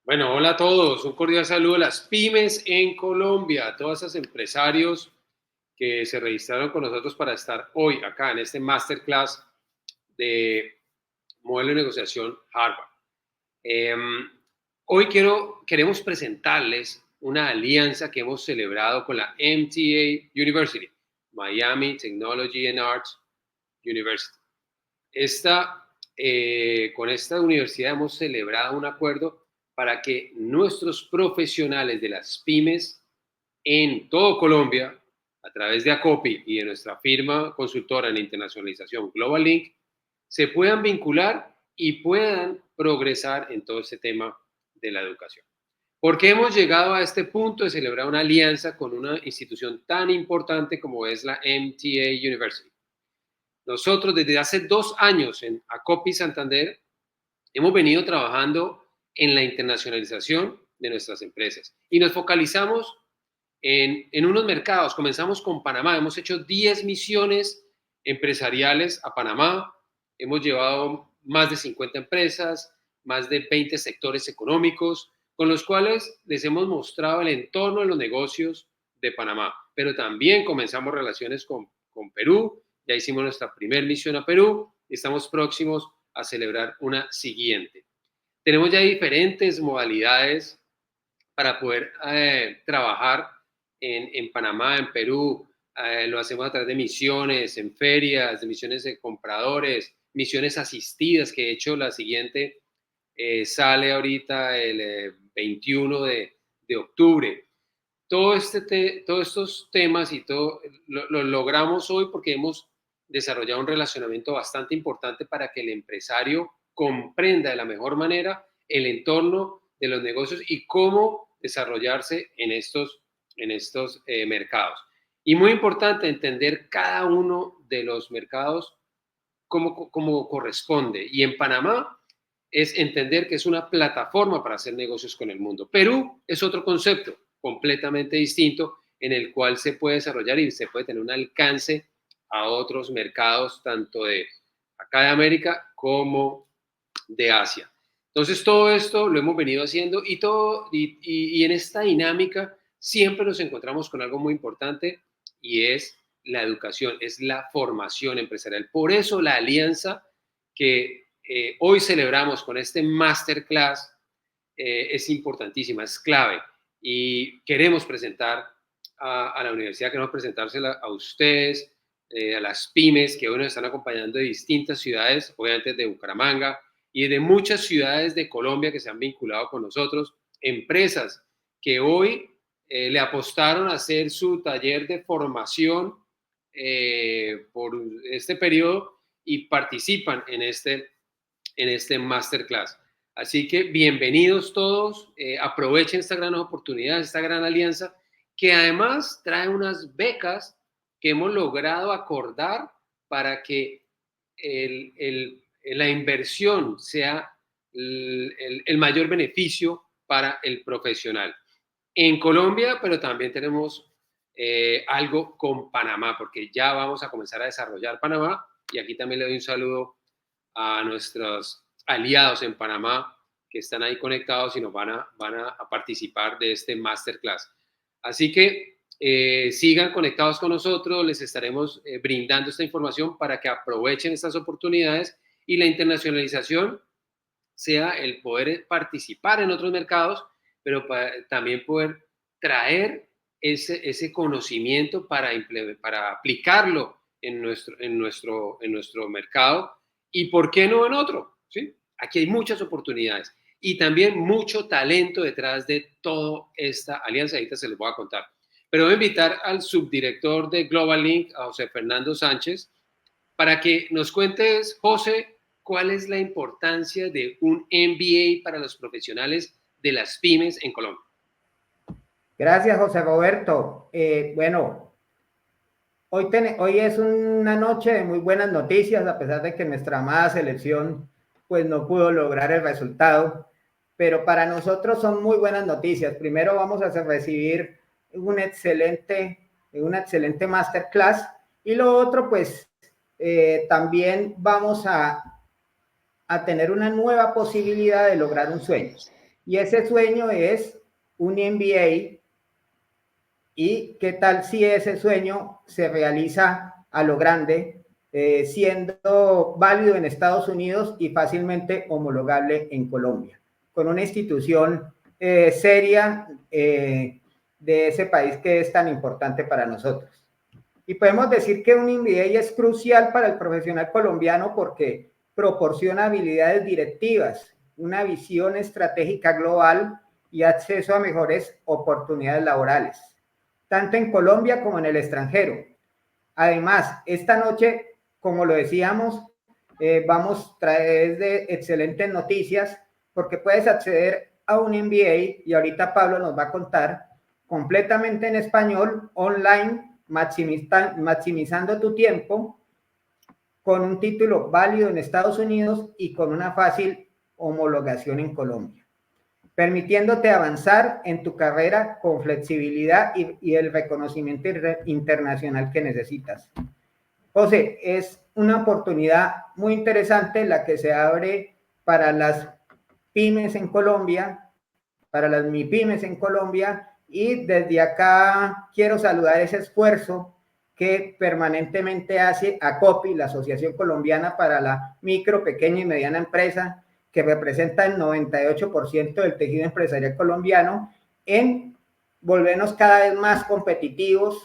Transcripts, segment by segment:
Bueno, hola a todos, un cordial saludo a las pymes en Colombia, a todos esos empresarios que se registraron con nosotros para estar hoy acá en este masterclass de modelo de negociación Harvard. Hoy queremos presentarles una alianza que hemos celebrado con la MTA University, Miami Technology and Arts University. Con esta universidad hemos celebrado un acuerdo para que nuestros profesionales de las pymes en todo Colombia, a través de ACOPI y de nuestra firma consultora en internacionalización Global Link, se puedan vincular y puedan progresar en todo este tema de la educación. ¿Por qué hemos llegado a este punto de celebrar una alianza con una institución tan importante como es la MTA University? Nosotros desde hace 2 años en ACOPI Santander hemos venido trabajando en la internacionalización de nuestras empresas y nos focalizamos en unos mercados. Comenzamos con Panamá, hemos hecho 10 misiones empresariales a Panamá, hemos llevado más de 50 empresas, más de 20 sectores económicos, con los cuales les hemos mostrado el entorno de los negocios de Panamá. Pero también comenzamos relaciones con Perú, ya hicimos nuestra primera misión a Perú y estamos próximos a celebrar una siguiente. Tenemos ya diferentes modalidades para poder trabajar en Panamá, en Perú. Lo hacemos a través de misiones, en ferias, de misiones de compradores, misiones asistidas, que de hecho la siguiente sale ahorita el 21 de octubre. Todos estos temas y todo lo logramos hoy porque hemos desarrollado un relacionamiento bastante importante para que el empresario comprenda de la mejor manera el entorno de los negocios y cómo desarrollarse en estos mercados. Y muy importante entender cada uno de los mercados como corresponde. Y en Panamá es entender que es una plataforma para hacer negocios con el mundo. Perú es otro concepto completamente distinto en el cual se puede desarrollar y se puede tener un alcance a otros mercados, tanto de acá de América como de Asia. Entonces, todo esto lo hemos venido haciendo y en esta dinámica siempre nos encontramos con algo muy importante y es la educación, es la formación empresarial. Por eso la alianza que hoy celebramos con este masterclass es importantísima, es clave y queremos presentar a la universidad, queremos presentársela a ustedes, a las pymes que hoy nos están acompañando de distintas ciudades, obviamente de Bucaramanga y de muchas ciudades de Colombia que se han vinculado con nosotros, empresas que hoy le apostaron a hacer su taller de formación por este periodo y participan en este masterclass. Así que bienvenidos todos, aprovechen esta gran oportunidad, esta gran alianza, que además trae unas becas que hemos logrado acordar para que la inversión sea el mayor beneficio para el profesional. En Colombia, pero también tenemos algo con Panamá, porque ya vamos a comenzar a desarrollar Panamá y aquí también le doy un saludo a nuestros aliados en Panamá que están ahí conectados y nos van a participar de este masterclass. Así que sigan conectados con nosotros, les estaremos brindando esta información para que aprovechen estas oportunidades y la internacionalización sea el poder participar en otros mercados, pero también poder traer ese conocimiento para aplicarlo en nuestro mercado y por qué no en otro, ¿sí? Aquí hay muchas oportunidades y también mucho talento detrás de toda esta alianza. Ahorita se les voy a contar. Pero voy a invitar al subdirector de Global Link, a José Fernando Sánchez, para que nos cuentes, José, cuál es la importancia de un MBA para los profesionales de las pymes en Colombia. Gracias, José Roberto. Bueno, hoy es una noche de muy buenas noticias, a pesar de que nuestra amada selección pues no pudo lograr el resultado, pero para nosotros son muy buenas noticias. Primero vamos a recibir una excelente masterclass y lo otro pues también vamos a tener una nueva posibilidad de lograr un sueño. Y ese sueño es un MBA. ¿Y qué tal si ese sueño se realiza a lo grande, siendo válido en Estados Unidos y fácilmente homologable en Colombia, con una institución seria de ese país que es tan importante para nosotros? Y podemos decir que un MBA es crucial para el profesional colombiano porque proporciona habilidades directivas, una visión estratégica global y acceso a mejores oportunidades laborales, tanto en Colombia como en el extranjero. Además, esta noche, como lo decíamos, vamos a traer de excelentes noticias porque puedes acceder a un MBA, y ahorita Pablo nos va a contar, completamente en español, online, maximizando tu tiempo, con un título válido en Estados Unidos y con una fácil homologación en Colombia, permitiéndote avanzar en tu carrera con flexibilidad y el reconocimiento internacional que necesitas. José, es una oportunidad muy interesante la que se abre para las pymes en Colombia, para las MIPYMES en Colombia, y desde acá quiero saludar ese esfuerzo que permanentemente hace ACOPI, la Asociación Colombiana para la Micro, Pequeña y Mediana Empresa, que representa el 98% del tejido empresarial colombiano, en volvernos cada vez más competitivos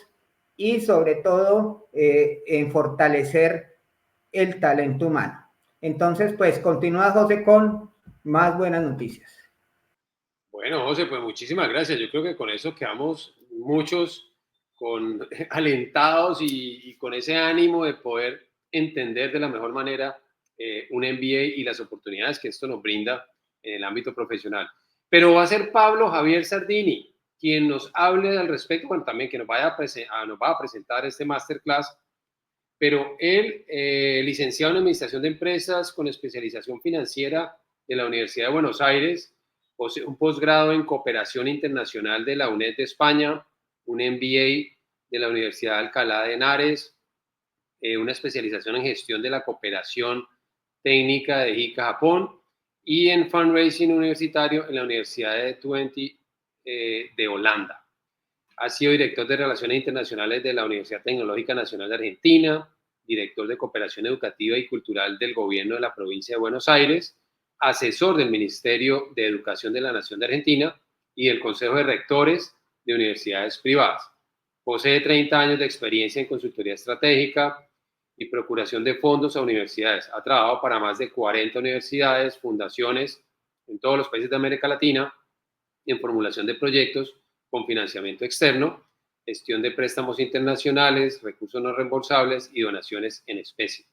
y sobre todo en fortalecer el talento humano. Entonces, pues continúa José con más buenas noticias. Bueno, José, pues muchísimas gracias. Yo creo que con eso quedamos muchos alentados y con ese ánimo de poder entender de la mejor manera un MBA y las oportunidades que esto nos brinda en el ámbito profesional. Pero va a ser Pablo Javier Sardini quien nos hable al respecto, bueno, también que nos va a presentar este masterclass, pero él, licenciado en Administración de Empresas con especialización financiera de la Universidad de Buenos Aires, posee un posgrado en Cooperación Internacional de la UNED de España, un MBA de la Universidad de Alcalá de Henares, una especialización en Gestión de la Cooperación Técnica de JICA, Japón, y en Fundraising Universitario en la Universidad de Twente de Holanda. Ha sido director de Relaciones Internacionales de la Universidad Tecnológica Nacional de Argentina, director de Cooperación Educativa y Cultural del Gobierno de la Provincia de Buenos Aires, asesor del Ministerio de Educación de la Nación de Argentina y del Consejo de Rectores de Universidades Privadas. Posee 30 años de experiencia en consultoría estratégica y procuración de fondos a universidades. Ha trabajado para más de 40 universidades, fundaciones en todos los países de América Latina, en formulación de proyectos con financiamiento externo, gestión de préstamos internacionales, recursos no reembolsables y donaciones en especie.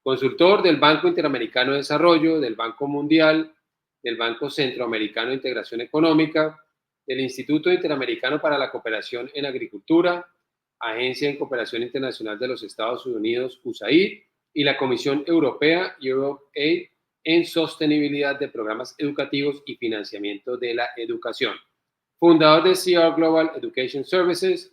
Consultor del Banco Interamericano de Desarrollo, del Banco Mundial, del Banco Centroamericano de Integración Económica, del Instituto Interamericano para la Cooperación en Agricultura, Agencia en Cooperación Internacional de los Estados Unidos, USAID, y la Comisión Europea, EuropeAid, en sostenibilidad de programas educativos y financiamiento de la educación. Fundador de CR Global Education Services,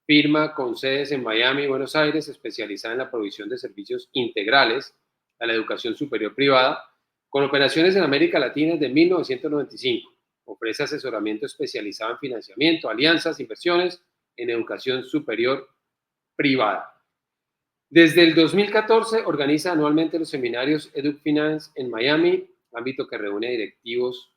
firma con sedes en Miami y Buenos Aires, especializada en la provisión de servicios integrales a la educación superior privada, con operaciones en América Latina desde 1995. Ofrece asesoramiento especializado en financiamiento, alianzas, inversiones en educación superior privada. Desde el 2014 organiza anualmente los seminarios EduFinance en Miami, ámbito que reúne directivos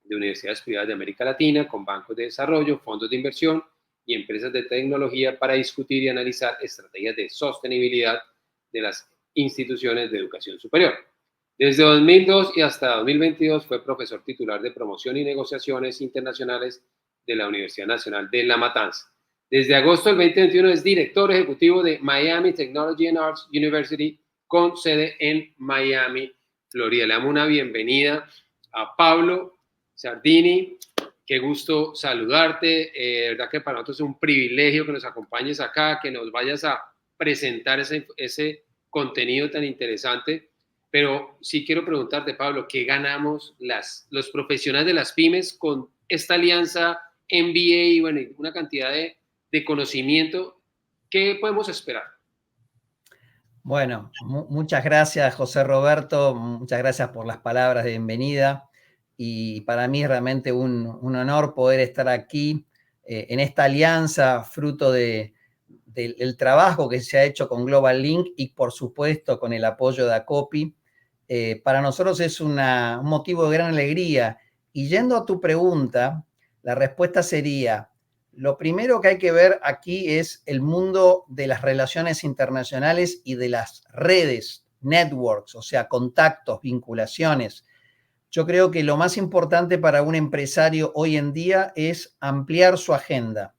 de universidades privadas de América Latina con bancos de desarrollo, fondos de inversión y empresas de tecnología para discutir y analizar estrategias de sostenibilidad de las instituciones de educación superior. Desde 2002 y hasta 2022 fue profesor titular de promoción y negociaciones internacionales de la Universidad Nacional de La Matanza. Desde agosto del 2021 es director ejecutivo de Miami Technology and Arts University con sede en Miami, Florida. Le damos una bienvenida a Pablo Sardini. Qué gusto saludarte. De verdad que para nosotros es un privilegio que nos acompañes acá, que nos vayas a presentar ese contenido tan interesante. Pero sí quiero preguntarte, Pablo, ¿qué ganamos los profesionales de las pymes con esta alianza MBA y bueno, una cantidad de conocimiento? ¿Qué podemos esperar? Bueno, muchas gracias, José Roberto. Muchas gracias por las palabras de bienvenida. y para mí es realmente un honor poder estar aquí en esta alianza, fruto del trabajo que se ha hecho con Global Link y por supuesto con el apoyo de ACOPI. Para nosotros es un motivo de gran alegría. Y yendo a tu pregunta, la respuesta sería, lo primero que hay que ver aquí es el mundo de las relaciones internacionales y de las redes, networks, o sea, contactos, vinculaciones. Yo creo que lo más importante para un empresario hoy en día es ampliar su agenda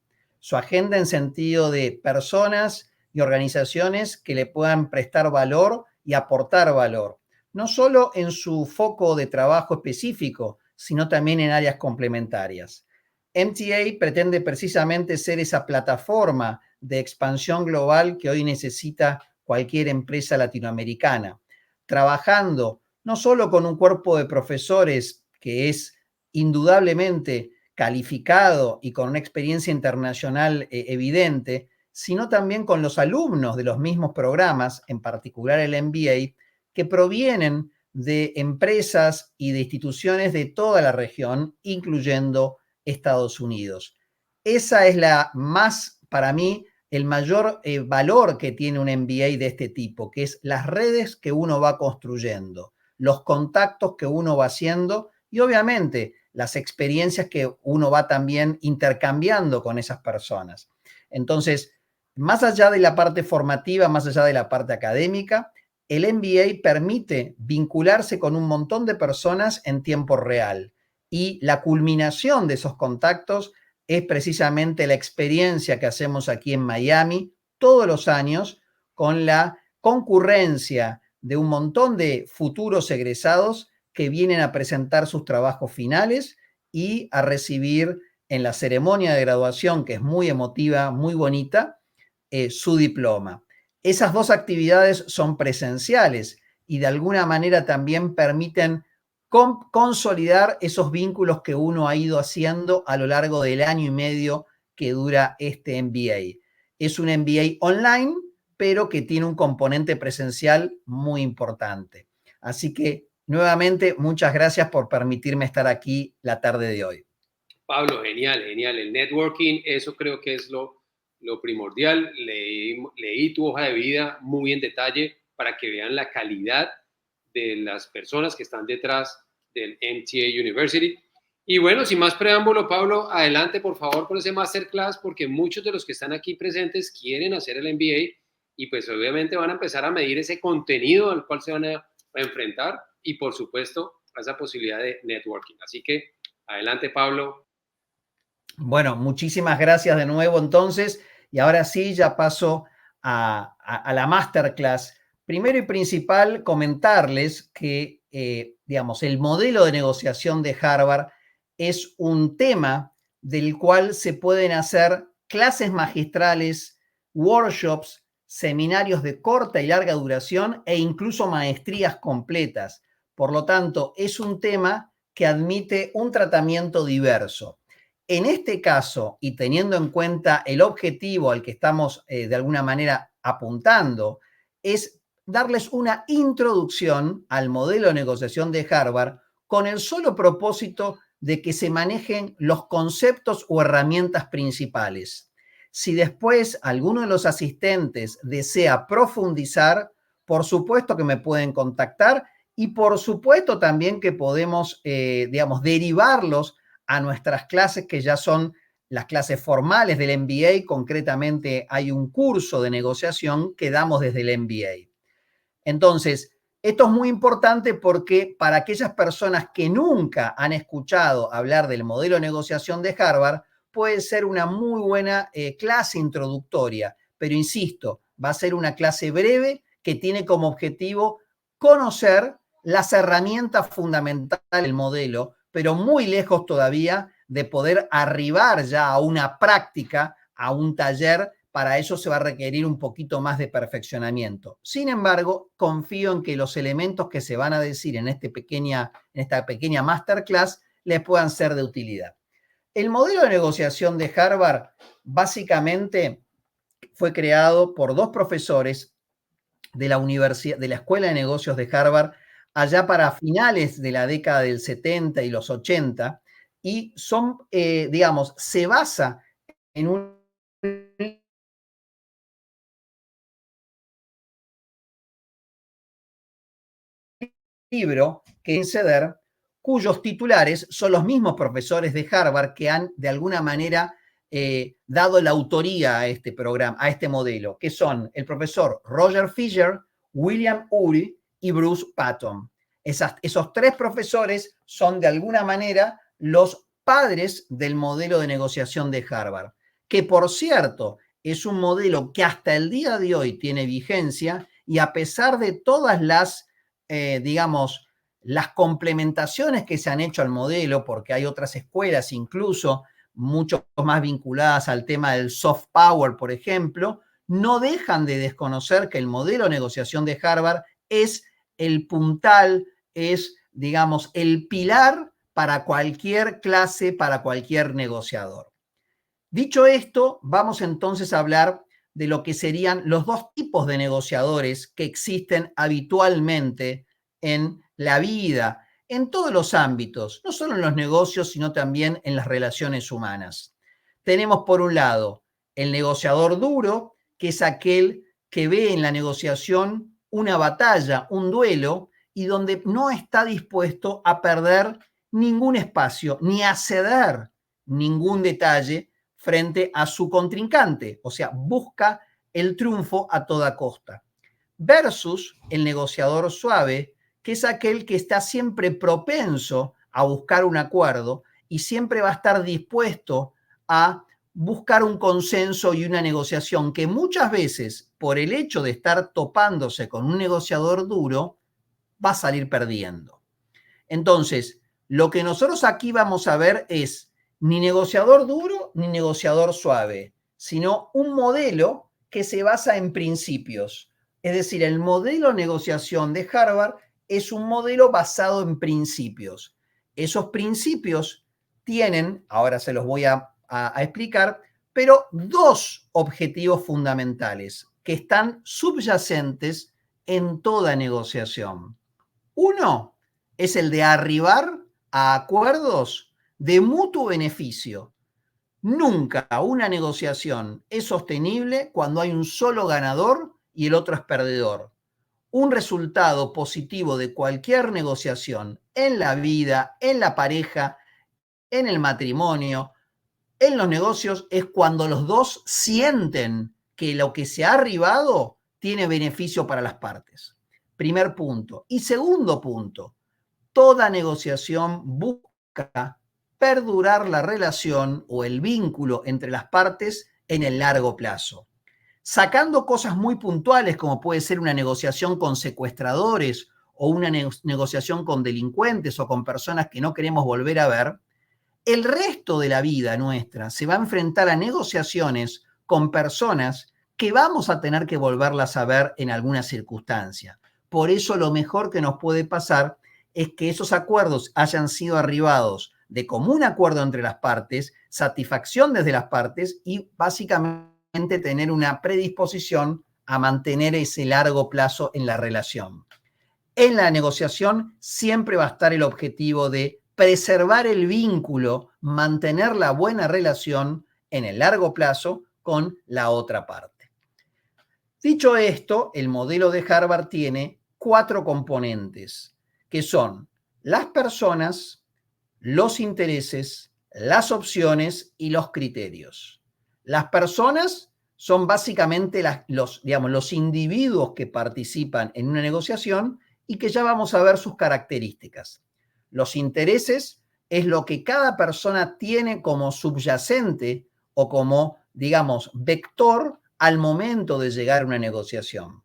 en sentido de personas y organizaciones que le puedan prestar valor y aportar valor, no solo en su foco de trabajo específico, sino también en áreas complementarias. MTA pretende precisamente ser esa plataforma de expansión global que hoy necesita cualquier empresa latinoamericana, trabajando no solo con un cuerpo de profesores que es indudablemente calificado y con una experiencia internacional evidente, sino también con los alumnos de los mismos programas, en particular el MBA, que provienen de empresas y de instituciones de toda la región, incluyendo Estados Unidos. Esa es para mí, el mayor valor que tiene un MBA de este tipo, que es las redes que uno va construyendo, los contactos que uno va haciendo y obviamente las experiencias que uno va también intercambiando con esas personas. Entonces, más allá de la parte formativa, más allá de la parte académica, el MBA permite vincularse con un montón de personas en tiempo real y la culminación de esos contactos es precisamente la experiencia que hacemos aquí en Miami todos los años con la concurrencia de un montón de futuros egresados que vienen a presentar sus trabajos finales y a recibir en la ceremonia de graduación, que es muy emotiva, muy bonita, su diploma. Esas dos actividades son presenciales y de alguna manera también permiten consolidar esos vínculos que uno ha ido haciendo a lo largo del año y medio que dura este MBA. Es un MBA online, pero que tiene un componente presencial muy importante. Así que, nuevamente, muchas gracias por permitirme estar aquí la tarde de hoy. Pablo, genial, genial. El networking, eso creo que es lo primordial. Leí tu hoja de vida muy en detalle para que vean la calidad de las personas que están detrás del MTA University. Y bueno, sin más preámbulo, Pablo, adelante por favor con ese masterclass, porque muchos de los que están aquí presentes quieren hacer el MBA y pues obviamente van a empezar a medir ese contenido al cual se van a enfrentar y por supuesto a esa posibilidad de networking. Así que adelante, Pablo. Bueno, muchísimas gracias de nuevo entonces. Y ahora sí, ya paso a la masterclass. Primero y principal, comentarles que, digamos, el modelo de negociación de Harvard es un tema del cual se pueden hacer clases magistrales, workshops, seminarios de corta y larga duración e incluso maestrías completas. Por lo tanto, es un tema que admite un tratamiento diverso. En este caso, y teniendo en cuenta el objetivo al que estamos de alguna manera apuntando, es darles una introducción al modelo de negociación de Harvard con el solo propósito de que se manejen los conceptos o herramientas principales. Si después alguno de los asistentes desea profundizar, por supuesto que me pueden contactar y por supuesto también que podemos, digamos, derivarlos a nuestras clases que ya son las clases formales del MBA. Concretamente hay un curso de negociación que damos desde el MBA. Entonces, esto es muy importante porque para aquellas personas que nunca han escuchado hablar del modelo de negociación de Harvard, puede ser una muy buena clase introductoria. Pero insisto, va a ser una clase breve que tiene como objetivo conocer las herramientas fundamentales del modelo, pero muy lejos todavía de poder arribar ya a una práctica, a un taller. Para eso se va a requerir un poquito más de perfeccionamiento. Sin embargo, confío en que los elementos que se van a decir en esta pequeña masterclass les puedan ser de utilidad. El modelo de negociación de Harvard básicamente fue creado por dos profesores de la Escuela de Negocios de Harvard allá para finales de la década del 70 y los 80, y son, digamos, se basa en un libro que es Ceder, cuyos titulares son los mismos profesores de Harvard que han de alguna manera dado la autoría a este programa, a este modelo, que son el profesor Roger Fisher, William Ury y Bruce Patton. Esos tres profesores son de alguna manera los padres del modelo de negociación de Harvard, que por cierto es un modelo que hasta el día de hoy tiene vigencia y a pesar de todas las digamos, las complementaciones que se han hecho al modelo, porque hay otras escuelas incluso mucho más vinculadas al tema del soft power, por ejemplo, no dejan de desconocer que el modelo de negociación de Harvard es el puntal, es, digamos, el pilar para cualquier clase, para cualquier negociador. Dicho esto, vamos entonces a hablar de lo que serían los dos tipos de negociadores que existen habitualmente en la vida, en todos los ámbitos, no solo en los negocios, sino también en las relaciones humanas. Tenemos por un lado el negociador duro, que es aquel que ve en la negociación una batalla, un duelo, y donde no está dispuesto a perder ningún espacio, ni a ceder ningún detalle frente a su contrincante, o sea, busca el triunfo a toda costa. Versus el negociador suave, que es aquel que está siempre propenso a buscar un acuerdo y siempre va a estar dispuesto a buscar un consenso y una negociación que muchas veces, por el hecho de estar topándose con un negociador duro, va a salir perdiendo. Entonces, lo que nosotros aquí vamos a ver es ni negociador duro ni negociador suave, sino un modelo que se basa en principios. Es decir, el modelo de negociación de Harvard es un modelo basado en principios. Esos principios tienen, ahora se los voy a explicar, pero dos objetivos fundamentales que están subyacentes en toda negociación. Uno es el de arribar a acuerdos de mutuo beneficio. Nunca una negociación es sostenible cuando hay un solo ganador y el otro es perdedor. Un resultado positivo de cualquier negociación en la vida, en la pareja, en el matrimonio, en los negocios, es cuando los dos sienten que lo que se ha arribado tiene beneficio para las partes. Primer punto. Y segundo punto, toda negociación busca perdurar la relación o el vínculo entre las partes en el largo plazo. Sacando cosas muy puntuales como puede ser una negociación con secuestradores o una negociación con delincuentes o con personas que no queremos volver a ver, el resto de la vida nuestra se va a enfrentar a negociaciones con personas que vamos a tener que volverlas a ver en alguna circunstancia. Por eso lo mejor que nos puede pasar es que esos acuerdos hayan sido arribados de común acuerdo entre las partes, satisfacción desde las partes y básicamente tener una predisposición a mantener ese largo plazo en la relación. En la negociación siempre va a estar el objetivo de preservar el vínculo, mantener la buena relación en el largo plazo con la otra parte. Dicho esto, el modelo de Harvard tiene 4 componentes, que son las personas, los intereses, las opciones y los criterios. Las personas son básicamente los individuos que participan en una negociación y que ya vamos a ver sus características. Los intereses es lo que cada persona tiene como subyacente o como, digamos, vector al momento de llegar a una negociación.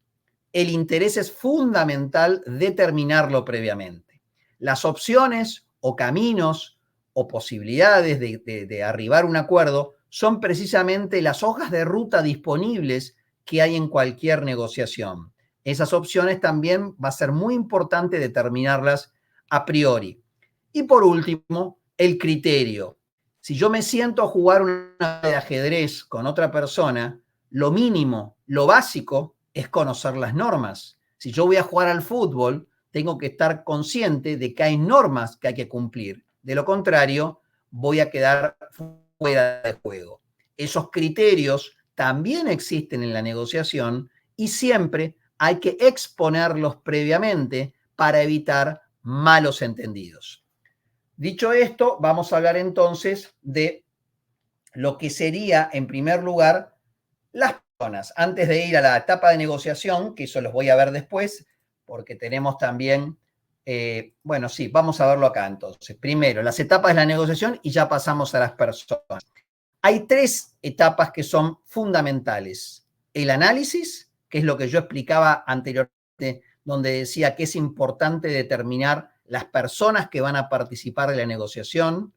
El interés es fundamental determinarlo previamente. Las opciones o caminos o posibilidades de arribar a un acuerdo son precisamente las hojas de ruta disponibles que hay en cualquier negociación. Esas opciones también va a ser muy importante determinarlas a priori. Y por último, el criterio. Si yo me siento a jugar una de ajedrez con otra persona, lo mínimo, lo básico, es conocer las normas. Si yo voy a jugar al fútbol, tengo que estar consciente de que hay normas que hay que cumplir. De lo contrario, voy a quedar fuera de juego. Esos criterios también existen en la negociación y siempre hay que exponerlos previamente para evitar malos entendidos. Dicho esto, vamos a hablar entonces de lo que sería, en primer lugar, las personas. Antes de ir a la etapa de negociación, que eso los voy a ver después, porque tenemos también, bueno, sí, vamos a verlo acá entonces. Primero, las etapas de la negociación y ya pasamos a las personas. Hay 3 etapas que son fundamentales. El análisis, que es lo que yo explicaba anteriormente, donde decía que es importante determinar las personas que van a participar de la negociación.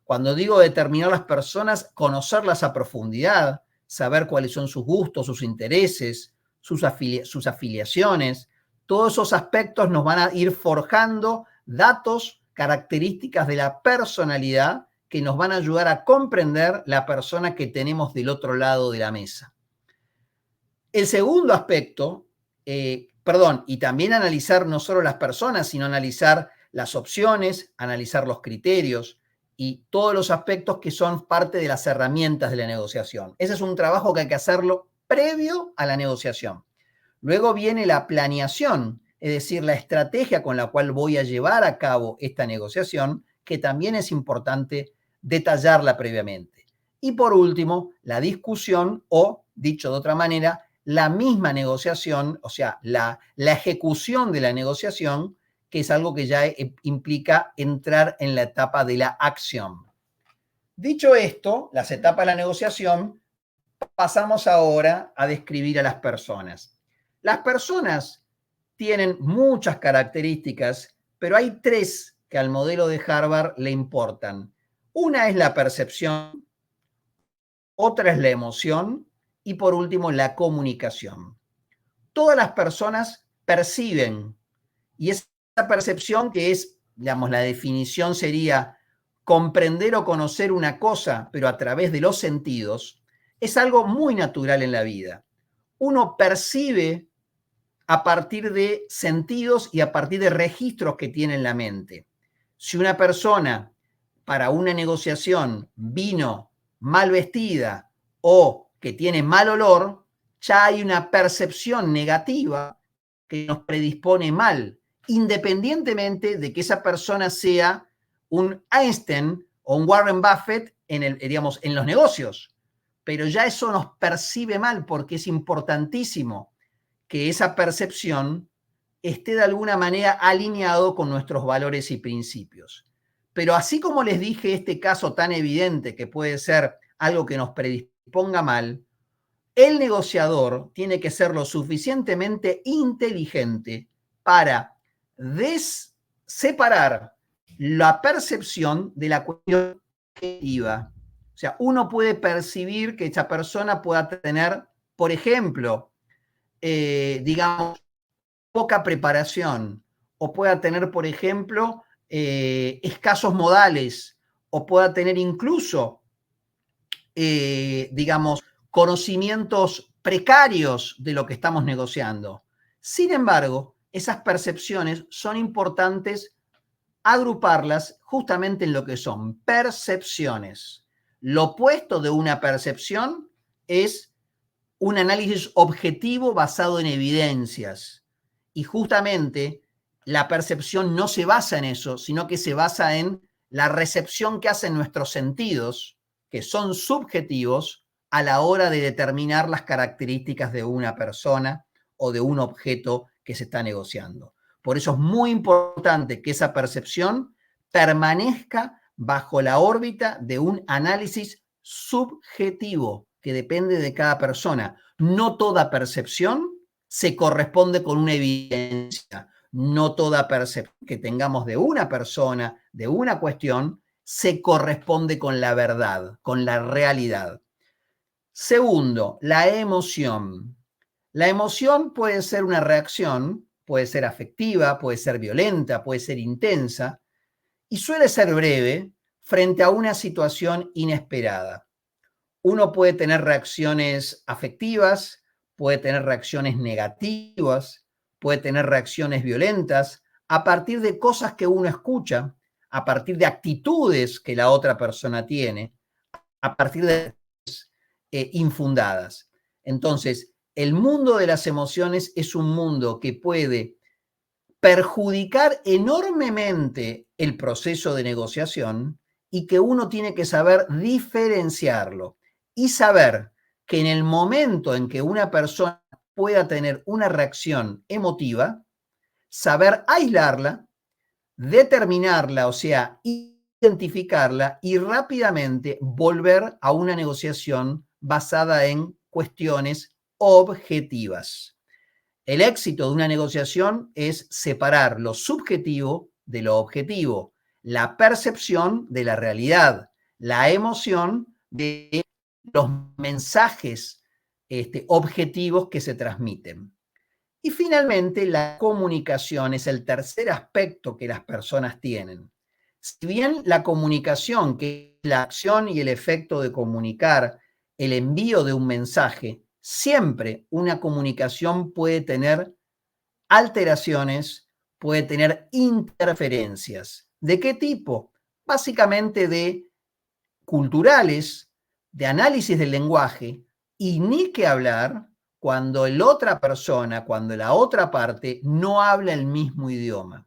Cuando digo determinar las personas, conocerlas a profundidad, saber cuáles son sus gustos, sus intereses, sus afiliaciones. Todos esos aspectos nos van a ir forjando datos, características de la personalidad que nos van a ayudar a comprender la persona que tenemos del otro lado de la mesa. El segundo aspecto, y también analizar no solo las personas, sino analizar las opciones, analizar los criterios y todos los aspectos que son parte de las herramientas de la negociación. Ese es un trabajo que hay que hacerlo previo a la negociación. Luego viene la planeación, es decir, la estrategia con la cual voy a llevar a cabo esta negociación, que también es importante detallarla previamente. Y por último, la discusión o, dicho de otra manera, la misma negociación, o sea, la ejecución de la negociación, que es algo que ya implica entrar en la etapa de la acción. Dicho esto, las etapas de la negociación, pasamos ahora a describir a las personas. Las personas tienen muchas características, pero hay 3 que al modelo de Harvard le importan. Una es la percepción, otra es la emoción y por último la comunicación. Todas las personas perciben y esa percepción que es, digamos, la definición sería comprender o conocer una cosa, pero a través de los sentidos, es algo muy natural en la vida. Uno percibe a partir de sentidos y a partir de registros que tiene en la mente. Si una persona para una negociación vino mal vestida o que tiene mal olor, ya hay una percepción negativa que nos predispone mal, independientemente de que esa persona sea un Einstein o un Warren Buffett en los negocios. Pero ya eso nos percibe mal porque es importantísimo que esa percepción esté de alguna manera alineado con nuestros valores y principios. Pero así como les dije este caso tan evidente que puede ser algo que nos predisponga mal, el negociador tiene que ser lo suficientemente inteligente para separar la percepción de la cuestión objetiva. O sea, uno puede percibir que esa persona pueda tener, por ejemplo, digamos, poca preparación, o pueda tener, por ejemplo, escasos modales, o pueda tener incluso, digamos, conocimientos precarios de lo que estamos negociando. Sin embargo, esas percepciones son importantes agruparlas justamente en lo que son percepciones. Lo opuesto de una percepción es un análisis objetivo basado en evidencias. Y justamente la percepción no se basa en eso, sino que se basa en la recepción que hacen nuestros sentidos, que son subjetivos, a la hora de determinar las características de una persona o de un objeto que se está negociando. Por eso es muy importante que esa percepción permanezca bajo la órbita de un análisis subjetivo que depende de cada persona. No toda percepción se corresponde con una evidencia. No toda percepción que tengamos de una persona, de una cuestión, se corresponde con la verdad, con la realidad. Segundo, la emoción. La emoción puede ser una reacción, puede ser afectiva, puede ser violenta, puede ser intensa y suele ser breve frente a una situación inesperada. Uno puede tener reacciones afectivas, puede tener reacciones negativas, puede tener reacciones violentas, a partir de cosas que uno escucha, a partir de actitudes que la otra persona tiene, a partir de infundadas. Entonces, el mundo de las emociones es un mundo que puede perjudicar enormemente el proceso de negociación y que uno tiene que saber diferenciarlo y saber que en el momento en que una persona pueda tener una reacción emotiva, saber aislarla, determinarla, o sea, identificarla y rápidamente volver a una negociación basada en cuestiones objetivas. El éxito de una negociación es separar lo subjetivo de lo objetivo, la percepción de la realidad, la emoción de los mensajes objetivos que se transmiten. Y finalmente, la comunicación es el tercer aspecto que las personas tienen. Si bien la comunicación, que es la acción y el efecto de comunicar, el envío de un mensaje, siempre una comunicación puede tener alteraciones, puede tener interferencias. ¿De qué tipo? Básicamente de culturales, de análisis del lenguaje, y ni que hablar cuando la otra persona, cuando la otra parte no habla el mismo idioma.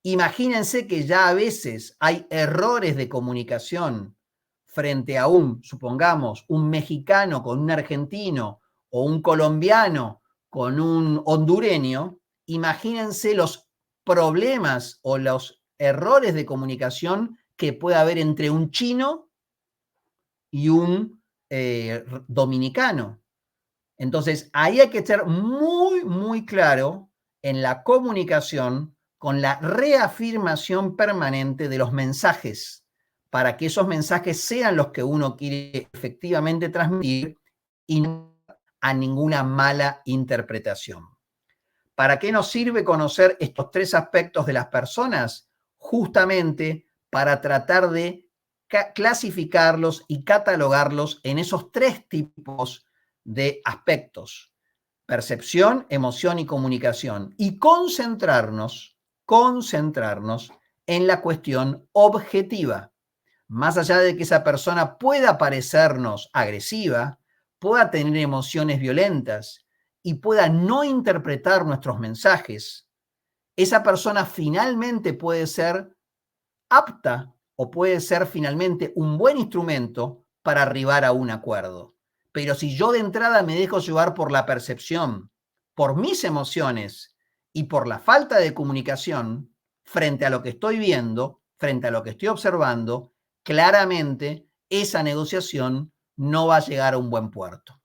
Imagínense que ya a veces hay errores de comunicación frente a supongamos, un mexicano con un argentino o un colombiano con un hondureño. Imagínense los problemas o los errores de comunicación que puede haber entre un chino y un dominicano. Entonces, ahí hay que ser muy, muy claro en la comunicación con la reafirmación permanente de los mensajes, para que esos mensajes sean los que uno quiere efectivamente transmitir y no a ninguna mala interpretación. ¿Para qué nos sirve conocer estos tres aspectos de las personas? Justamente para tratar de clasificarlos y catalogarlos en esos tres tipos de aspectos: percepción, emoción y comunicación, y concentrarnos en la cuestión objetiva. Más allá de que esa persona pueda parecernos agresiva, pueda tener emociones violentas y pueda no interpretar nuestros mensajes, esa persona finalmente puede ser apta o puede ser finalmente un buen instrumento para arribar a un acuerdo. Pero si yo de entrada me dejo llevar por la percepción, por mis emociones y por la falta de comunicación frente a lo que estoy viendo, frente a lo que estoy observando, claramente esa negociación no va a llegar a un buen puerto.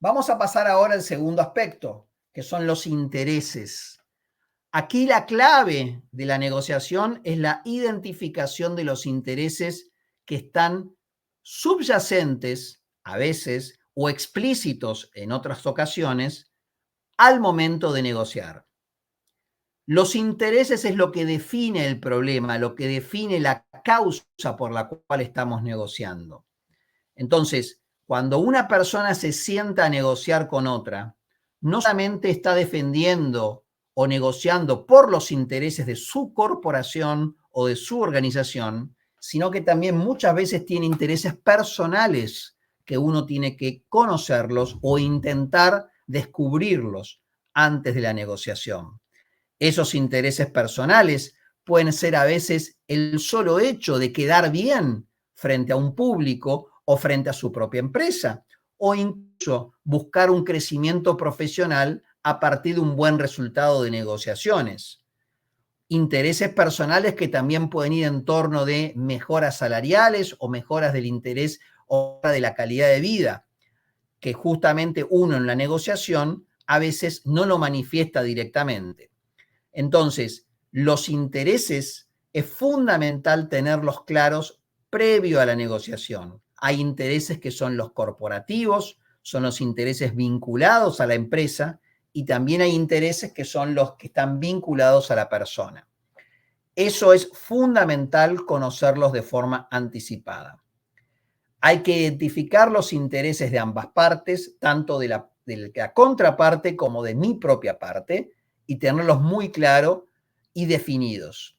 Vamos a pasar ahora al segundo aspecto, que son los intereses. Aquí la clave de la negociación es la identificación de los intereses que están subyacentes a veces o explícitos en otras ocasiones al momento de negociar. Los intereses es lo que define el problema, lo que define la causa por la cual estamos negociando. Entonces, cuando una persona se sienta a negociar con otra, no solamente está defendiendo o negociando por los intereses de su corporación o de su organización, sino que también muchas veces tiene intereses personales que uno tiene que conocerlos o intentar descubrirlos antes de la negociación. Esos intereses personales pueden ser a veces el solo hecho de quedar bien frente a un público o frente a su propia empresa, o incluso buscar un crecimiento profesional a partir de un buen resultado de negociaciones. Intereses personales que también pueden ir en torno de mejoras salariales o mejoras del interés o de la calidad de vida, que justamente uno en la negociación a veces no lo manifiesta directamente. Entonces, los intereses es fundamental tenerlos claros previo a la negociación. Hay intereses que son los corporativos, son los intereses vinculados a la empresa, y también hay intereses que son los que están vinculados a la persona. Eso es fundamental conocerlos de forma anticipada. Hay que identificar los intereses de ambas partes, tanto de la contraparte como de mi propia parte, y tenerlos muy claros y definidos.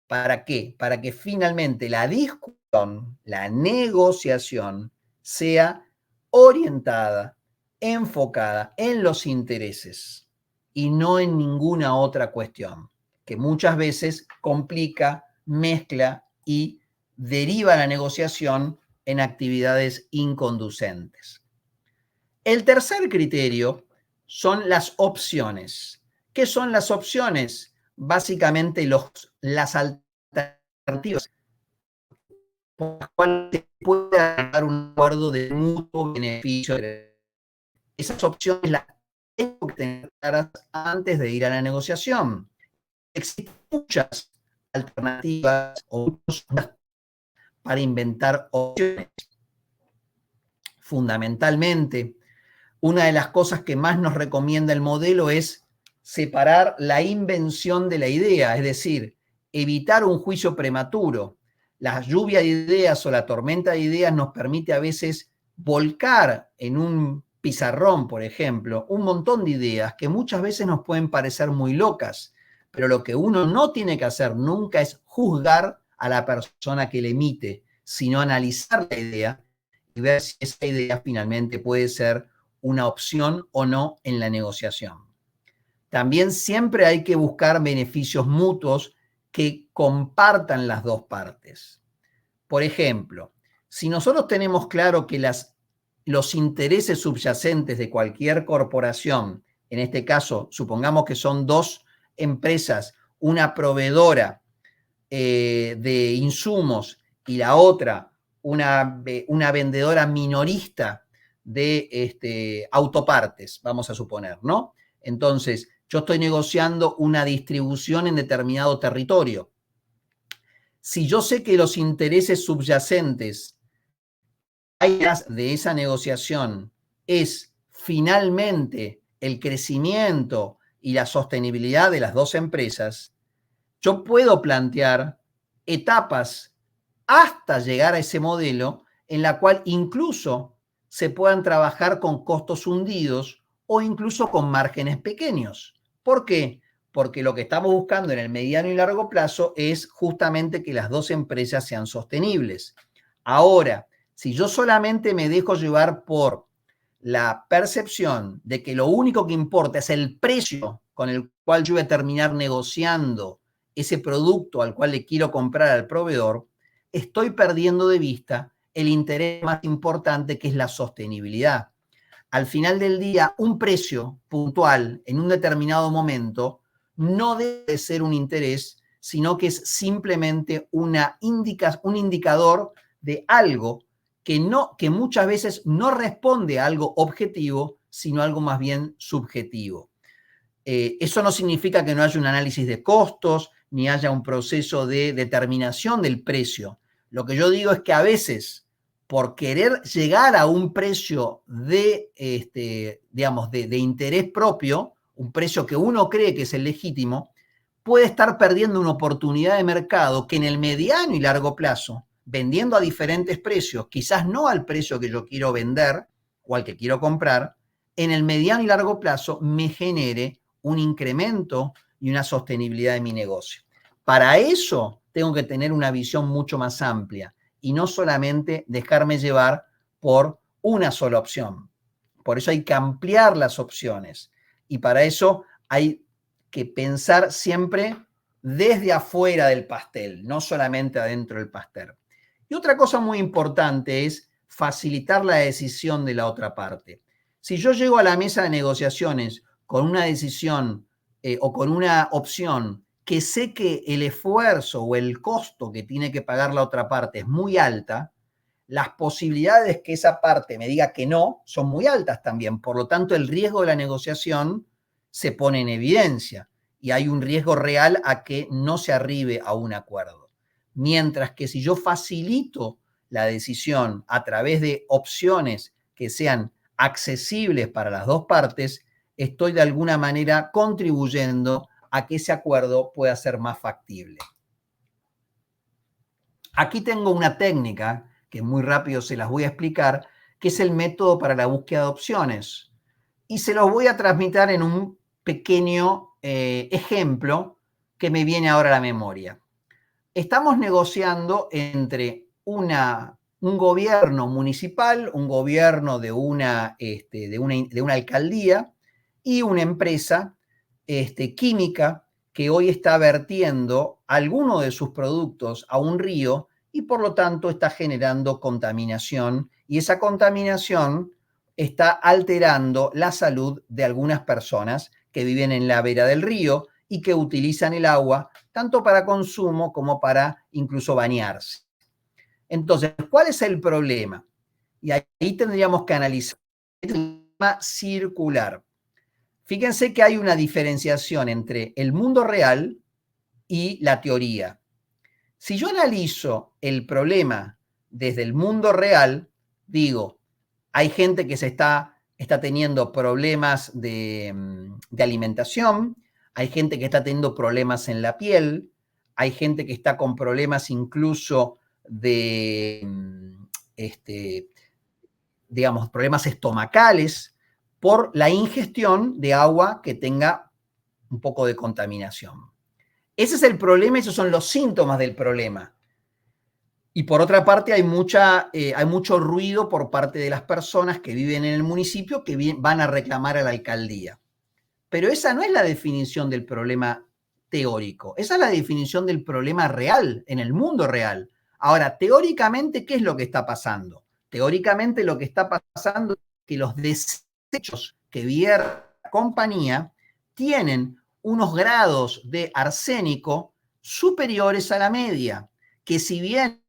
¿Para qué? Para que finalmente la discusión, la negociación sea orientada, enfocada en los intereses y no en ninguna otra cuestión, que muchas veces complica, mezcla y deriva la negociación en actividades inconducentes. El tercer criterio son las opciones. ¿Qué son las opciones? Básicamente las alternativas por las cuales se puede dar un acuerdo de mutuo beneficio. Esas opciones las tengo que tener claras antes de ir a la negociación. Existen muchas alternativas o para inventar opciones. Fundamentalmente, una de las cosas que más nos recomienda el modelo es separar la invención de la idea, es decir, evitar un juicio prematuro. La lluvia de ideas o la tormenta de ideas nos permite a veces volcar en un pizarrón, por ejemplo, un montón de ideas que muchas veces nos pueden parecer muy locas, pero lo que uno no tiene que hacer nunca es juzgar a la persona que le emite, sino analizar la idea y ver si esa idea finalmente puede ser una opción o no en la negociación. También siempre hay que buscar beneficios mutuos que compartan las dos partes. Por ejemplo, si nosotros tenemos claro que los intereses subyacentes de cualquier corporación, en este caso, supongamos que son dos empresas, una proveedora de insumos y la otra una vendedora minorista de autopartes, vamos a suponer, ¿no? Entonces, yo estoy negociando una distribución en determinado territorio. Si yo sé que los intereses subyacentes de esa negociación es finalmente el crecimiento y la sostenibilidad de las dos empresas, yo puedo plantear etapas hasta llegar a ese modelo en la cual incluso se puedan trabajar con costos hundidos o incluso con márgenes pequeños. ¿Por qué? Porque lo que estamos buscando en el mediano y largo plazo es justamente que las dos empresas sean sostenibles. Ahora, si yo solamente me dejo llevar por la percepción de que lo único que importa es el precio con el cual yo voy a terminar negociando ese producto al cual le quiero comprar al proveedor, estoy perdiendo de vista el interés más importante, que es la sostenibilidad. Al final del día, un precio puntual en un determinado momento no debe ser un interés, sino que es simplemente un indicador de algo que muchas veces no responde a algo objetivo, sino algo más bien subjetivo. Eso no significa que no haya un análisis de costos, ni haya un proceso de determinación del precio. Lo que yo digo es que a veces, por querer llegar a un precio de interés propio, un precio que uno cree que es el legítimo, puede estar perdiendo una oportunidad de mercado que en el mediano y largo plazo, vendiendo a diferentes precios, quizás no al precio que yo quiero vender o al que quiero comprar, en el mediano y largo plazo me genere un incremento y una sostenibilidad de mi negocio. Para eso tengo que tener una visión mucho más amplia y no solamente dejarme llevar por una sola opción. Por eso hay que ampliar las opciones y para eso hay que pensar siempre desde afuera del pastel, no solamente adentro del pastel. Y otra cosa muy importante es facilitar la decisión de la otra parte. Si yo llego a la mesa de negociaciones con una decisión o con una opción que sé que el esfuerzo o el costo que tiene que pagar la otra parte es muy alta, las posibilidades que esa parte me diga que no son muy altas también. Por lo tanto, el riesgo de la negociación se pone en evidencia y hay un riesgo real a que no se arribe a un acuerdo. Mientras que si yo facilito la decisión a través de opciones que sean accesibles para las dos partes, estoy de alguna manera contribuyendo a que ese acuerdo pueda ser más factible. Aquí tengo una técnica que muy rápido se las voy a explicar, que es el método para la búsqueda de opciones. Y se los voy a transmitir en un pequeño ejemplo que me viene ahora a la memoria. Estamos negociando entre un gobierno municipal, un gobierno de una alcaldía y una empresa química que hoy está vertiendo alguno de sus productos a un río y por lo tanto está generando contaminación, y esa contaminación está alterando la salud de algunas personas que viven en la vera del río y que utilizan el agua tanto para consumo como para incluso bañarse. Entonces, ¿cuál es el problema? Y ahí tendríamos que analizar el problema circular. Fíjense que hay una diferenciación entre el mundo real y la teoría. Si yo analizo el problema desde el mundo real, digo, hay gente que está teniendo problemas de alimentación, hay gente que está teniendo problemas en la piel, hay gente que está con problemas incluso de, digamos, problemas estomacales por la ingestión de agua que tenga un poco de contaminación. Ese es el problema, esos son los síntomas del problema. Y por otra parte hay mucho ruido por parte de las personas que viven en el municipio que van a reclamar a la alcaldía. Pero esa no es la definición del problema teórico, esa es la definición del problema real, en el mundo real. Ahora, teóricamente, ¿qué es lo que está pasando? Teóricamente lo que está pasando es que los desechos que vierte la compañía tienen unos grados de arsénico superiores a la media, que si bien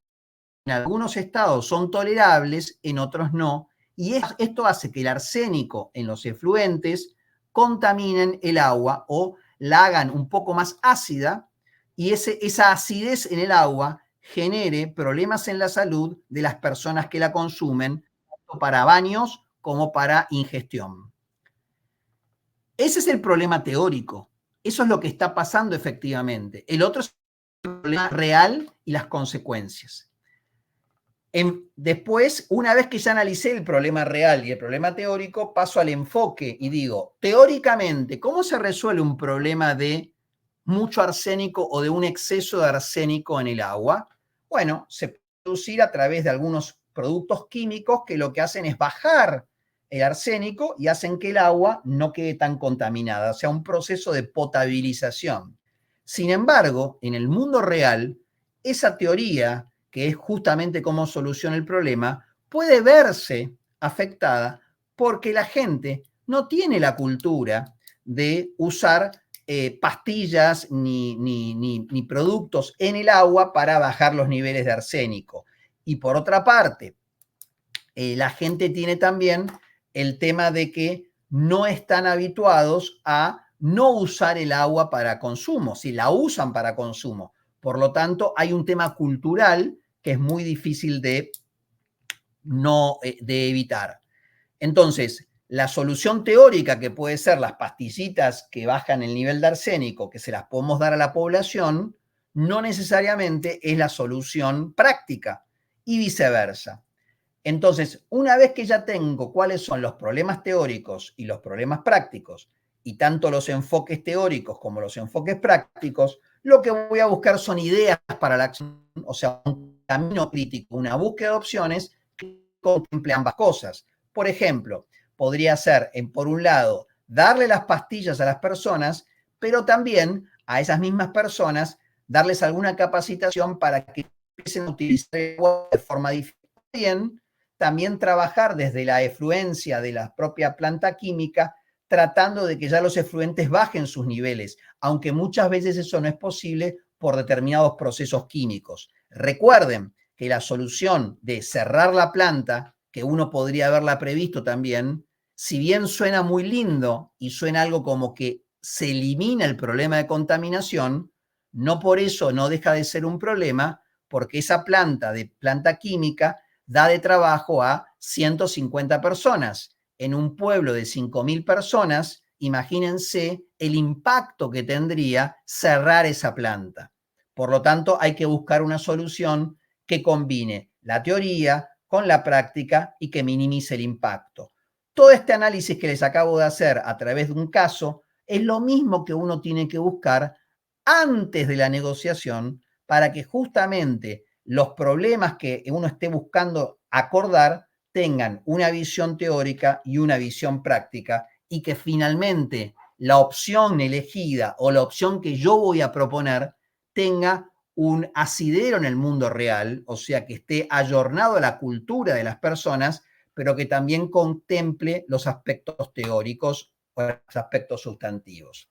en algunos estados son tolerables, en otros no, y esto hace que el arsénico en los efluentes contaminen el agua o la hagan un poco más ácida, y esa acidez en el agua genere problemas en la salud de las personas que la consumen, tanto para baños como para ingestión. Ese es el problema teórico. Eso es lo que está pasando efectivamente. El otro es el problema real y las consecuencias. Después, una vez que ya analicé el problema real y el problema teórico, paso al enfoque y digo, teóricamente, ¿cómo se resuelve un problema de mucho arsénico o de un exceso de arsénico en el agua? Bueno, se puede producir a través de algunos productos químicos que lo que hacen es bajar el arsénico y hacen que el agua no quede tan contaminada, o sea, un proceso de potabilización. Sin embargo, en el mundo real, esa teoría, que es justamente cómo soluciona el problema, puede verse afectada porque la gente no tiene la cultura de usar pastillas ni productos en el agua para bajar los niveles de arsénico. Y por otra parte, la gente tiene también el tema de que no están habituados a no usar el agua para consumo, si la usan para consumo. Por lo tanto, hay un tema cultural que es muy difícil de evitar. Entonces, la solución teórica, que puede ser las pastillitas que bajan el nivel de arsénico, que se las podemos dar a la población, no necesariamente es la solución práctica y viceversa. Entonces, una vez que ya tengo cuáles son los problemas teóricos y los problemas prácticos, y tanto los enfoques teóricos como los enfoques prácticos, lo que voy a buscar son ideas para la acción, o sea, un camino crítico, una búsqueda de opciones que contemple ambas cosas. Por ejemplo, podría ser, por un lado, darle las pastillas a las personas, pero también a esas mismas personas darles alguna capacitación para que empiecen a utilizar el agua de forma diferente. También trabajar desde la efluencia de la propia planta química, tratando de que ya los efluentes bajen sus niveles, aunque muchas veces eso no es posible por determinados procesos químicos. Recuerden que la solución de cerrar la planta, que uno podría haberla previsto también, si bien suena muy lindo y suena algo como que se elimina el problema de contaminación, no por eso no deja de ser un problema, porque esa planta química da de trabajo a 150 personas. En un pueblo de 5.000 personas, imagínense el impacto que tendría cerrar esa planta. Por lo tanto, hay que buscar una solución que combine la teoría con la práctica y que minimice el impacto. Todo este análisis que les acabo de hacer a través de un caso es lo mismo que uno tiene que buscar antes de la negociación para que justamente los problemas que uno esté buscando acordar tengan una visión teórica y una visión práctica y que finalmente la opción elegida o la opción que yo voy a proponer tenga un asidero en el mundo real, o sea, que esté ayornado a la cultura de las personas, pero que también contemple los aspectos teóricos o los aspectos sustantivos.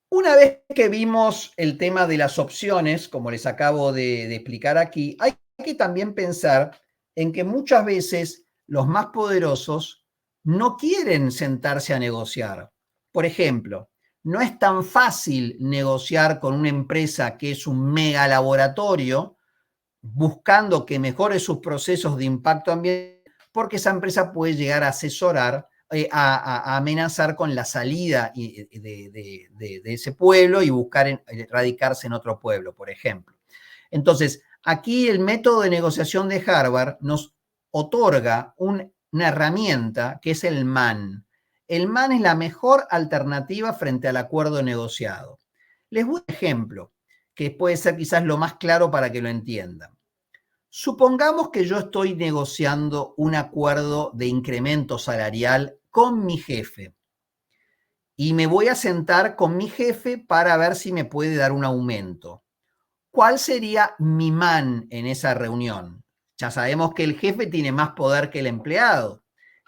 Una vez que vimos el tema de las opciones, como les acabo de explicar aquí, hay que también pensar en que muchas veces los más poderosos no quieren sentarse a negociar. Por ejemplo, no es tan fácil negociar con una empresa que es un mega laboratorio buscando que mejore sus procesos de impacto ambiental, porque esa empresa puede llegar a asesorar, a amenazar con la salida de ese pueblo y buscar radicarse en otro pueblo, por ejemplo. Entonces, aquí el método de negociación de Harvard nos otorga una herramienta que es el MAN. El MAN es la mejor alternativa frente al acuerdo negociado. Les doy un ejemplo que puede ser quizás lo más claro para que lo entiendan. Supongamos que yo estoy negociando un acuerdo de incremento salarial con mi jefe y me voy a sentar con mi jefe para ver si me puede dar un aumento. ¿Cuál sería mi man en esa reunión? Ya sabemos que el jefe tiene más poder que el empleado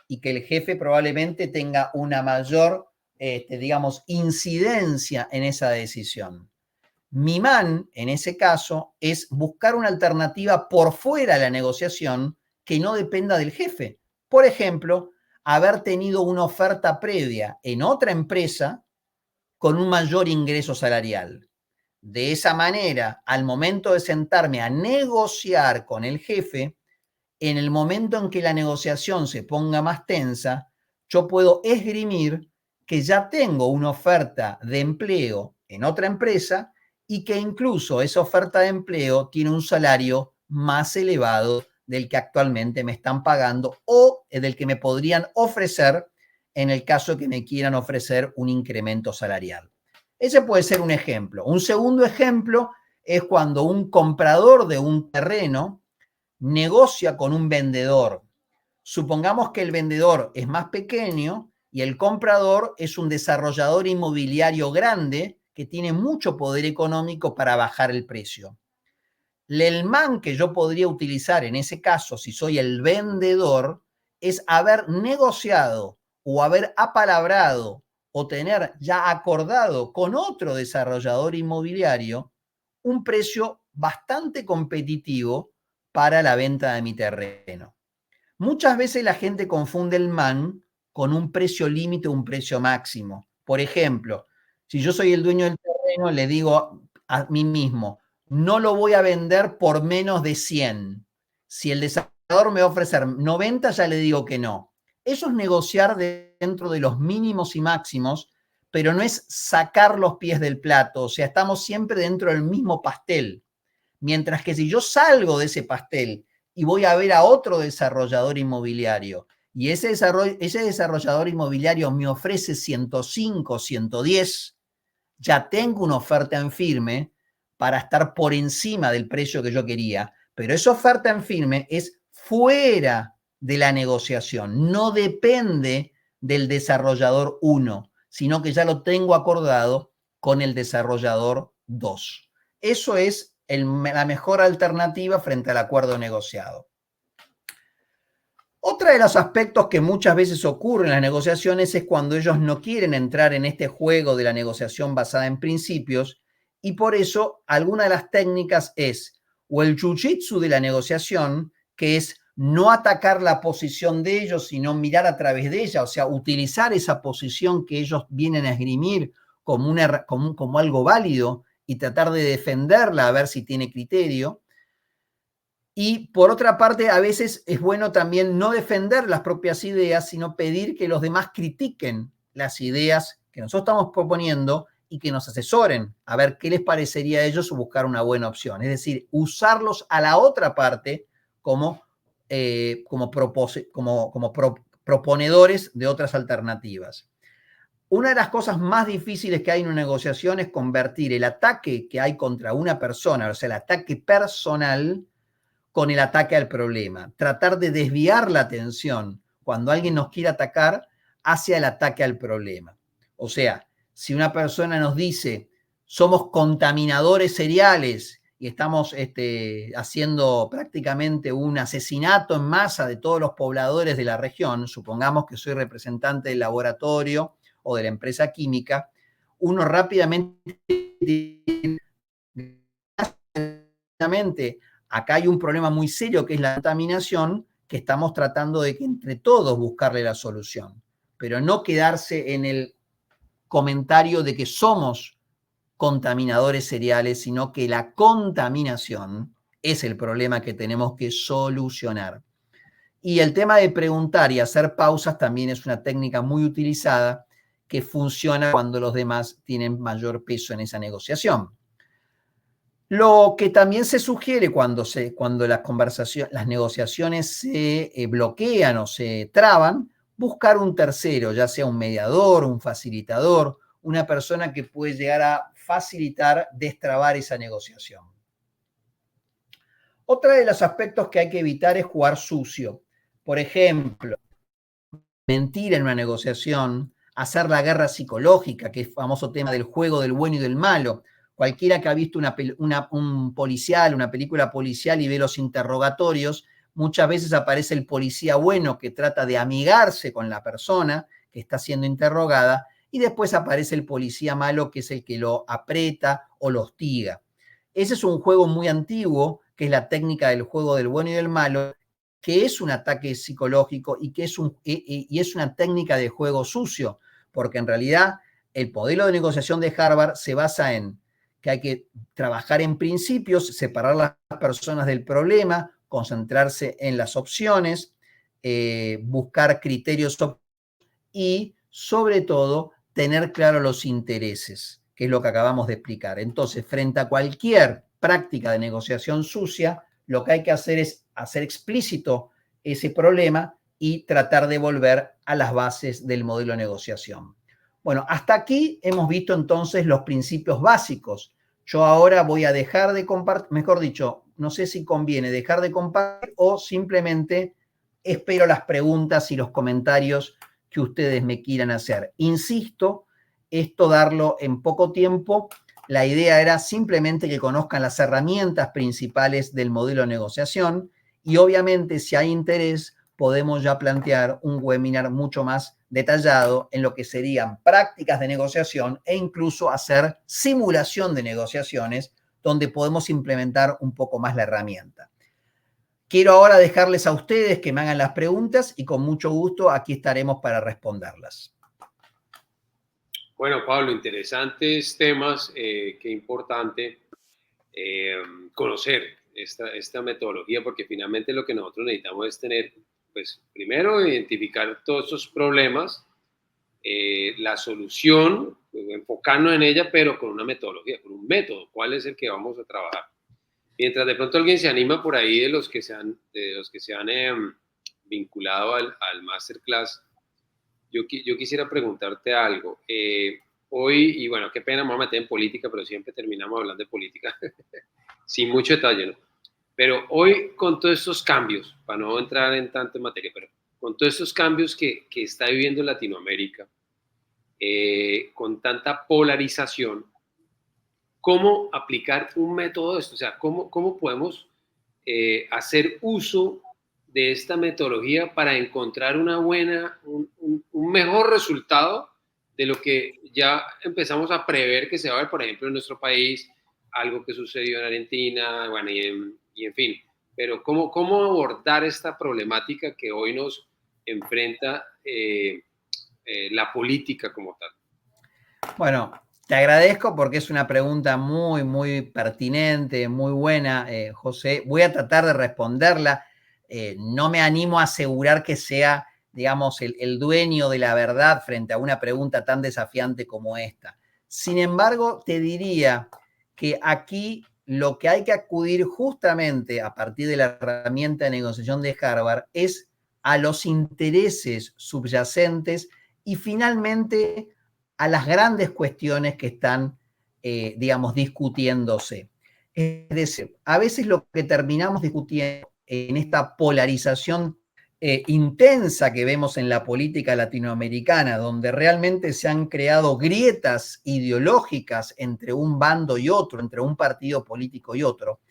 y que el jefe probablemente tenga una mayor, digamos, incidencia en esa decisión. Mi man, en ese caso, es buscar una alternativa por fuera de la negociación que no dependa del jefe. Por ejemplo, haber tenido una oferta previa en otra empresa con un mayor ingreso salarial. De esa manera, al momento de sentarme a negociar con el jefe, en el momento en que la negociación se ponga más tensa, yo puedo esgrimir que ya tengo una oferta de empleo en otra empresa y que incluso esa oferta de empleo tiene un salario más elevado del que actualmente me están pagando o del que me podrían ofrecer en el caso que me quieran ofrecer un incremento salarial. Ese puede ser un ejemplo. Un segundo ejemplo es cuando un comprador de un terreno negocia con un vendedor. Supongamos que el vendedor es más pequeño y el comprador es un desarrollador inmobiliario grande que tiene mucho poder económico para bajar el precio. El man que yo podría utilizar en ese caso, si soy el vendedor, es haber negociado o haber apalabrado o tener ya acordado con otro desarrollador inmobiliario un precio bastante competitivo para la venta de mi terreno. Muchas veces la gente confunde el MAN con un precio límite o un precio máximo. Por ejemplo, si yo soy el dueño del terreno, le digo a mí mismo, no lo voy a vender por menos de 100. Si el desarrollador me va a ofrecer 90, ya le digo que no. Eso es negociar dentro de los mínimos y máximos, pero no es sacar los pies del plato. O sea, estamos siempre dentro del mismo pastel. Mientras que si yo salgo de ese pastel y voy a ver a otro desarrollador inmobiliario y ese desarrollador inmobiliario me ofrece 105, 110, ya tengo una oferta en firme para estar por encima del precio que yo quería, pero esa oferta en firme es fuera de la negociación, no depende del desarrollador 1, sino que ya lo tengo acordado con el desarrollador 2. Eso es la mejor alternativa frente al acuerdo negociado. Otro de los aspectos que muchas veces ocurren en las negociaciones es cuando ellos no quieren entrar en este juego de la negociación basada en principios y por eso alguna de las técnicas es o el jiu-jitsu de la negociación, que es no atacar la posición de ellos, sino mirar a través de ella, o sea, utilizar esa posición que ellos vienen a esgrimir como algo válido y tratar de defenderla a ver si tiene criterio. Y por otra parte, a veces es bueno también no defender las propias ideas, sino pedir que los demás critiquen las ideas que nosotros estamos proponiendo y que nos asesoren a ver qué les parecería a ellos buscar una buena opción. Es decir, usarlos a la otra parte como proponedores de otras alternativas. Una de las cosas más difíciles que hay en una negociación es convertir el ataque que hay contra una persona, o sea, el ataque personal, con el ataque al problema. Tratar de desviar la atención cuando alguien nos quiere atacar hacia el ataque al problema. O sea, si una persona nos dice, somos contaminadores seriales y estamos haciendo prácticamente un asesinato en masa de todos los pobladores de la región, supongamos que soy representante del laboratorio o de la empresa química, uno rápidamente, acá hay un problema muy serio que es la contaminación, que estamos tratando de que entre todos buscarle la solución, pero no quedarse en el comentario de que somos contaminadores seriales, sino que la contaminación es el problema que tenemos que solucionar. Y el tema de preguntar y hacer pausas también es una técnica muy utilizada que funciona cuando los demás tienen mayor peso en esa negociación. Lo que también se sugiere cuando las negociaciones se bloquean o se traban, buscar un tercero, ya sea un mediador, un facilitador, una persona que puede llegar a facilitar, destrabar esa negociación. Otro de los aspectos que hay que evitar es jugar sucio. Por ejemplo, mentir en una negociación, hacer la guerra psicológica, que es el famoso tema del juego del bueno y del malo. Cualquiera que ha visto un policial, una película policial y ve los interrogatorios, muchas veces aparece el policía bueno que trata de amigarse con la persona que está siendo interrogada y después aparece el policía malo que es el que lo aprieta o lo hostiga. Ese es un juego muy antiguo, que es la técnica del juego del bueno y del malo, que es un ataque psicológico y que es una técnica de juego sucio, porque en realidad el modelo de negociación de Harvard se basa en que hay que trabajar en principios, separar las personas del problema, concentrarse en las opciones, buscar criterios y, sobre todo, tener claro los intereses, que es lo que acabamos de explicar. Entonces, frente a cualquier práctica de negociación sucia, lo que hay que hacer es hacer explícito ese problema y tratar de volver a las bases del modelo de negociación. Bueno, hasta aquí hemos visto entonces los principios básicos. Yo ahora voy a dejar de compartir, mejor dicho, no sé si conviene dejar de compartir o simplemente espero las preguntas y los comentarios que ustedes me quieran hacer. Insisto, esto darlo en poco tiempo. La idea era simplemente que conozcan las herramientas principales del modelo de negociación y obviamente si hay interés podemos ya plantear un webinar mucho más detallado en lo que serían prácticas de negociación e incluso hacer simulación de negociaciones donde podemos implementar un poco más la herramienta. Quiero ahora dejarles a ustedes que me hagan las preguntas y con mucho gusto aquí estaremos para responderlas. Bueno, Pablo, interesantes temas, qué importante conocer esta metodología, porque finalmente lo que nosotros necesitamos es tener, pues, primero, identificar todos esos problemas, la solución, pues, enfocarnos en ella, pero con una metodología, con un método, cuál es el que vamos a trabajar. Mientras de pronto alguien se anima por ahí de los que se han vinculado al masterclass, yo quisiera preguntarte algo. Hoy, y bueno, qué pena, me voy a meter en política, pero siempre terminamos hablando de política, sin mucho detalle, ¿no? Pero hoy, con todos estos cambios, para no entrar en tanto en materia, pero con todos estos cambios que está viviendo Latinoamérica, con tanta polarización, ¿cómo aplicar un método de esto? O sea, ¿cómo podemos hacer uso de esta metodología para encontrar un mejor resultado de lo que ya empezamos a prever que se va a ver, por ejemplo, en nuestro país, algo que sucedió en Argentina, bueno, y en fin. Pero ¿cómo abordar esta problemática que hoy nos enfrenta la política como tal? Bueno, te agradezco porque es una pregunta muy, muy pertinente, muy buena, José. Voy a tratar de responderla. No me animo a asegurar que sea, digamos, el dueño de la verdad frente a una pregunta tan desafiante como esta. Sin embargo, te diría que aquí lo que hay que acudir justamente a partir de la herramienta de negociación de Harvard es a los intereses subyacentes y finalmente a las grandes cuestiones que están, digamos, discutiéndose. Es decir, a veces lo que terminamos discutiendo en esta polarización intensa que vemos en la política latinoamericana, donde realmente se han creado grietas ideológicas entre un bando y otro, entre un partido político y otro,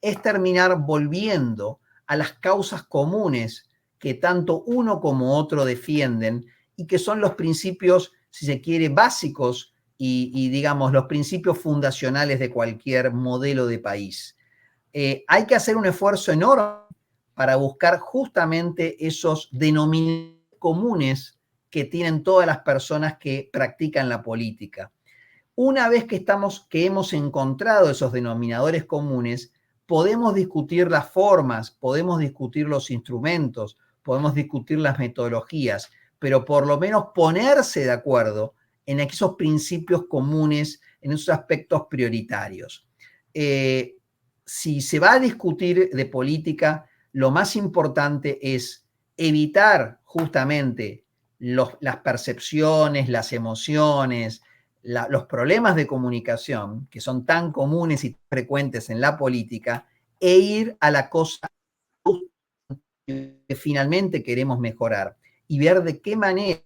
es terminar volviendo a las causas comunes que tanto uno como otro defienden y que son los principios, si se quiere, básicos y digamos, los principios fundacionales de cualquier modelo de país. Hay que hacer un esfuerzo enorme para buscar justamente esos denominadores comunes que tienen todas las personas que practican la política. Una vez que hemos encontrado esos denominadores comunes, podemos discutir las formas, podemos discutir los instrumentos, podemos discutir las metodologías, pero por lo menos ponerse de acuerdo en esos principios comunes, en esos aspectos prioritarios. Si se va a discutir de política, lo más importante es evitar justamente las percepciones, las emociones, los problemas de comunicación, que son tan comunes y frecuentes en la política, e ir a la cosa que finalmente queremos mejorar y ver de qué manera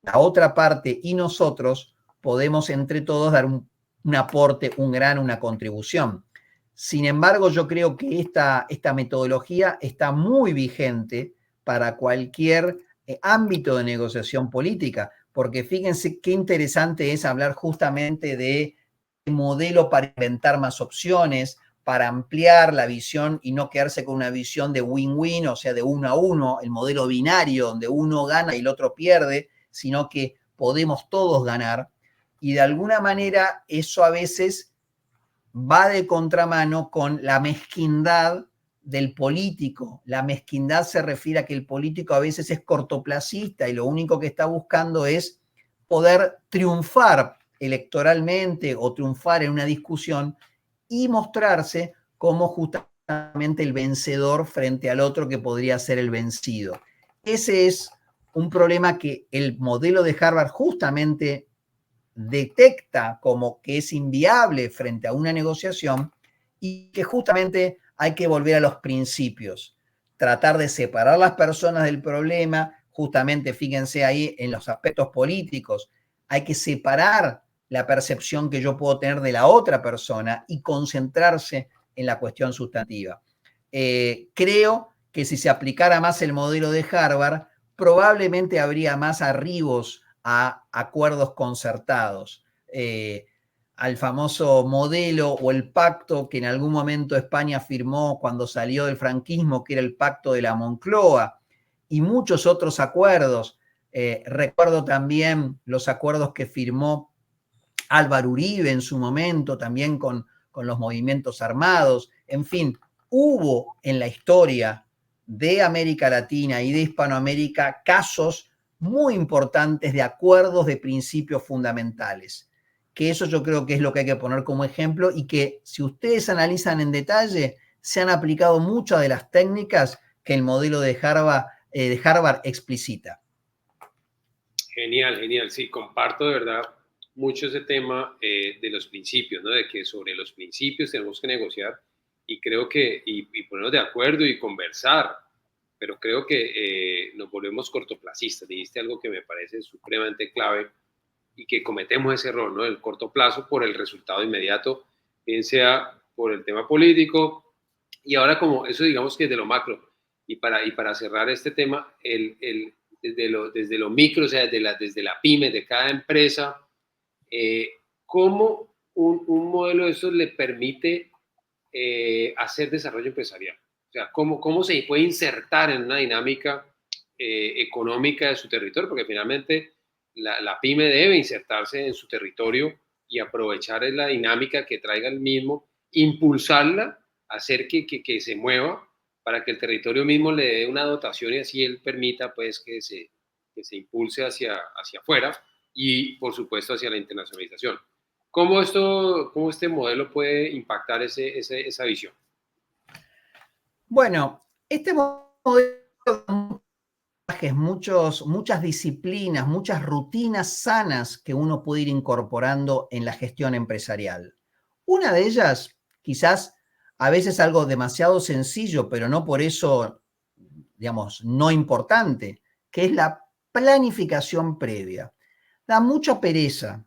la otra parte y nosotros podemos entre todos dar un aporte, una contribución. Sin embargo, yo creo que esta metodología está muy vigente para cualquier ámbito de negociación política, porque fíjense qué interesante es hablar justamente de modelo para inventar más opciones, para ampliar la visión y no quedarse con una visión de win-win, o sea, de 1 a 1, el modelo binario donde uno gana y el otro pierde, sino que podemos todos ganar. Y de alguna manera eso a veces va de contramano con la mezquindad del político. La mezquindad se refiere a que el político a veces es cortoplacista y lo único que está buscando es poder triunfar electoralmente o triunfar en una discusión y mostrarse como justamente el vencedor frente al otro que podría ser el vencido. Ese es un problema que el modelo de Harvard justamente detecta como que es inviable frente a una negociación y que justamente hay que volver a los principios, tratar de separar las personas del problema, justamente fíjense ahí en los aspectos políticos, hay que separar la percepción que yo puedo tener de la otra persona y concentrarse en la cuestión sustantiva. Creo que si se aplicara más el modelo de Harvard, probablemente habría más arribos a acuerdos concertados, al famoso modelo o el pacto que en algún momento España firmó cuando salió del franquismo, que era el pacto de la Moncloa, y muchos otros acuerdos. Recuerdo también los acuerdos que firmó Álvaro Uribe en su momento, también con los movimientos armados. En fin, hubo en la historia de América Latina y de Hispanoamérica casos muy importantes de acuerdos de principios fundamentales, que eso yo creo que es lo que hay que poner como ejemplo y que si ustedes analizan en detalle, se han aplicado muchas de las técnicas que el modelo de Harvard explicita. Genial, genial. Sí, comparto de verdad mucho ese tema de los principios, ¿no? De que sobre los principios tenemos que negociar y creo que, y ponernos de acuerdo y conversar, pero creo que nos volvemos cortoplacistas. Dijiste algo que me parece supremamente clave y que cometemos ese error, ¿no? El corto plazo por el resultado inmediato, bien sea por el tema político y ahora como eso digamos que es de lo macro. Y para cerrar este tema, desde lo micro, o sea, desde la pyme, de cada empresa, cómo un modelo de estos le permite hacer desarrollo empresarial. O sea, cómo se puede insertar en una dinámica económica de su territorio, porque finalmente la pyme debe insertarse en su territorio y aprovechar la dinámica que traiga el mismo, impulsarla, hacer que se mueva para que el territorio mismo le dé una dotación y así él permita pues que se impulse hacia afuera y por supuesto hacia la internacionalización. ¿Cómo este modelo puede impactar esa visión? Bueno, este modelo da aprendizajes, muchas disciplinas, muchas rutinas sanas que uno puede ir incorporando en la gestión empresarial. Una de ellas, quizás a veces algo demasiado sencillo, pero no por eso, digamos, no importante, que es la planificación previa. Da mucha pereza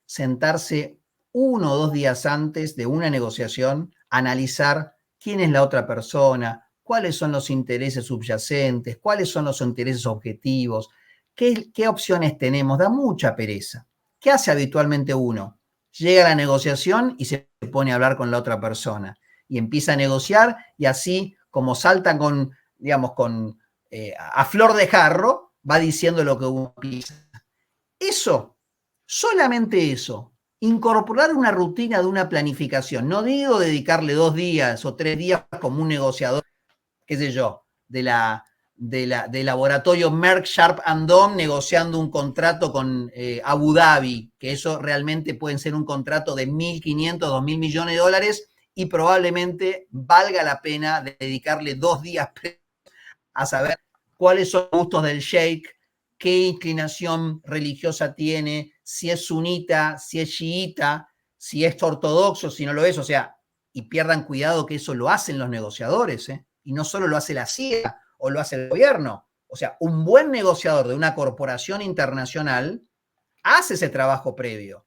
sentarse 1 o 2 días antes de una negociación, analizar quién es la otra persona, cuáles son los intereses subyacentes, cuáles son los intereses objetivos, qué opciones tenemos. Da mucha pereza. ¿Qué hace habitualmente uno? Llega a la negociación y se pone a hablar con la otra persona y empieza a negociar, y así como saltan con, digamos, a flor de jarro, va diciendo lo que uno piensa. Eso, solamente eso, incorporar una rutina de una planificación. No digo dedicarle 2 días o 3 días como un negociador, qué sé yo, del laboratorio Merck Sharp and Dohme negociando un contrato con Abu Dhabi, que eso realmente puede ser un contrato de 1.500, 2.000 millones de dólares, y probablemente valga la pena dedicarle 2 días a saber cuáles son los gustos del sheikh, qué inclinación religiosa tiene, si es sunita, si es chiita, si es ortodoxo, si no lo es. O sea, y pierdan cuidado que eso lo hacen los negociadores, ¿eh? Y no solo lo hace la CIA o lo hace el gobierno. O sea, un buen negociador de una corporación internacional hace ese trabajo previo.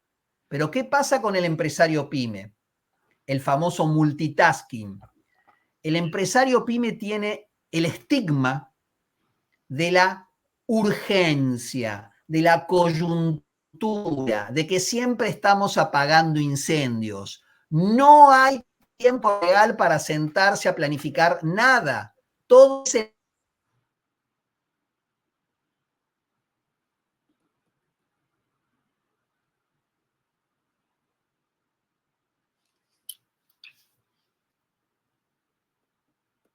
Pero ¿qué pasa con el empresario pyme? El famoso multitasking. El empresario pyme tiene el estigma de la urgencia, de la coyuntura, de que siempre estamos apagando incendios. No hay tiempo real para sentarse a planificar nada. Todo se...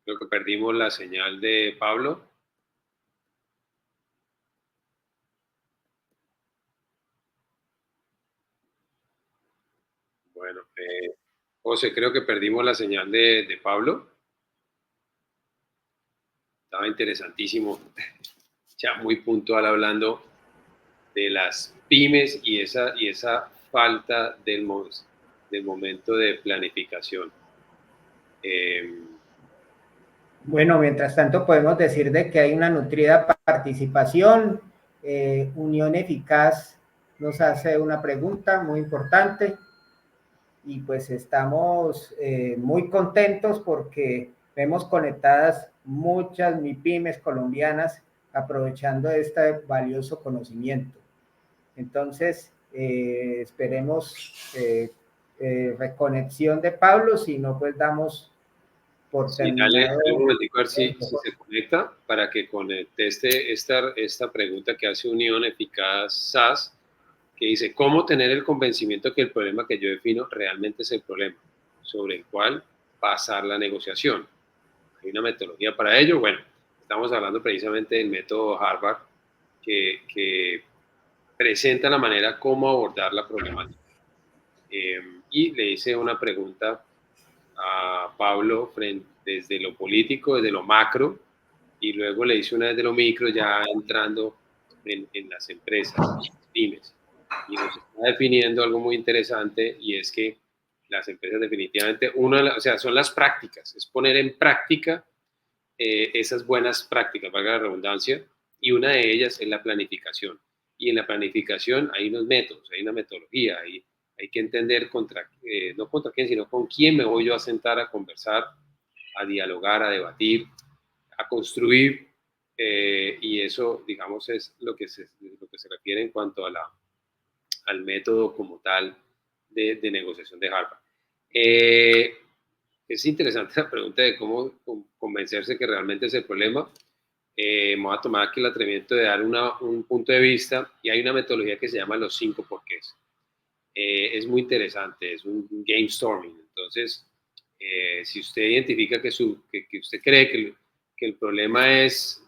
Creo que perdimos la señal de Pablo. Bueno, José, creo que perdimos la señal de Pablo. Estaba interesantísimo, ya muy puntual hablando de las pymes y esa falta del momento de planificación. Bueno, mientras tanto podemos decir de que hay una nutrida participación. Unión Eficaz nos hace una pregunta muy importante y pues estamos muy contentos porque vemos conectadas muchas MIPYMES colombianas aprovechando este valioso conocimiento. Entonces, esperemos reconexión de Pablo, si no, pues damos por terminado. Dale un momentico a ver si se conecta para que conteste esta pregunta que hace Unión Eficaz SAS, que dice, ¿cómo tener el convencimiento que el problema que yo defino realmente es el problema sobre el cual pasar la negociación? ¿Hay una metodología para ello? Bueno, estamos hablando precisamente del método Harvard, que presenta la manera cómo abordar la problemática. Y le hice una pregunta a Pablo desde lo político, desde lo macro, y luego le hice una desde lo micro, ya entrando en las empresas, en las pymes. Y nos está definiendo algo muy interesante, y es que las empresas definitivamente, o sea, son las prácticas, es poner en práctica esas buenas prácticas, valga la redundancia, y una de ellas es la planificación. Y en la planificación hay unos métodos, hay una metodología, hay que entender no contra quién, sino con quién me voy yo a sentar a conversar, a dialogar, a debatir, a construir, y eso, digamos, es lo que se refiere en cuanto al método como tal de negociación de Harvard. Es interesante la pregunta de cómo convencerse que realmente es el problema. Me voy a tomar aquí el atrevimiento de dar un punto de vista, y hay una metodología que se llama los 5 porqués. Es muy interesante, es un game storming. Entonces, si usted identifica que usted cree que el problema es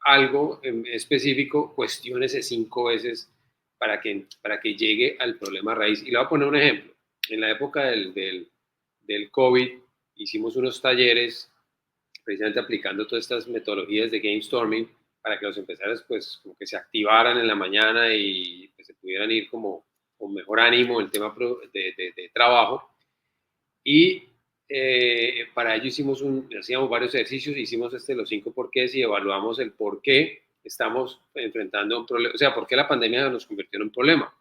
algo en específico, cuestiónese 5 veces para que llegue al problema raíz. Y le voy a poner un ejemplo. En la época del COVID hicimos unos talleres precisamente aplicando todas estas metodologías de game storming para que los empresarios pues como que se activaran en la mañana y pues, se pudieran ir como con mejor ánimo en el tema de trabajo. Y para ello hacíamos varios ejercicios, hicimos los 5 porqués y evaluamos el por qué estamos enfrentando un problema, o sea, por qué la pandemia nos convirtió en un problema.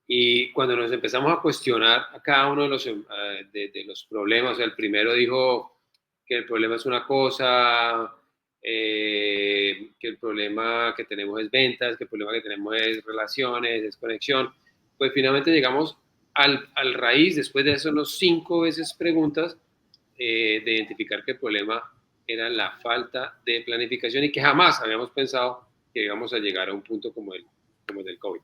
Y cuando nos empezamos a cuestionar a cada uno de los problemas, o sea, el primero dijo que el problema es una cosa, que el problema que tenemos es ventas, que el problema que tenemos es relaciones, es conexión, pues finalmente llegamos al raíz, después de hacernos 5 veces preguntas, de identificar que el problema era la falta de planificación y que jamás habíamos pensado que íbamos a llegar a un punto como el del COVID.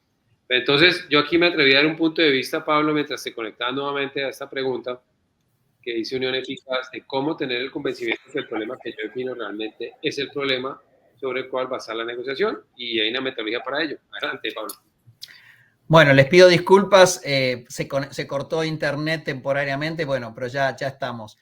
Entonces, yo aquí me atreví a dar un punto de vista, Pablo, mientras te conectaba nuevamente a esta pregunta que dice Unión Eficaz, de cómo tener el convencimiento que el problema que yo defino realmente es el problema sobre el cual basar la negociación, y hay una metodología para ello. Adelante, Pablo. Bueno, les pido disculpas, se cortó internet temporariamente, bueno, pero ya estamos.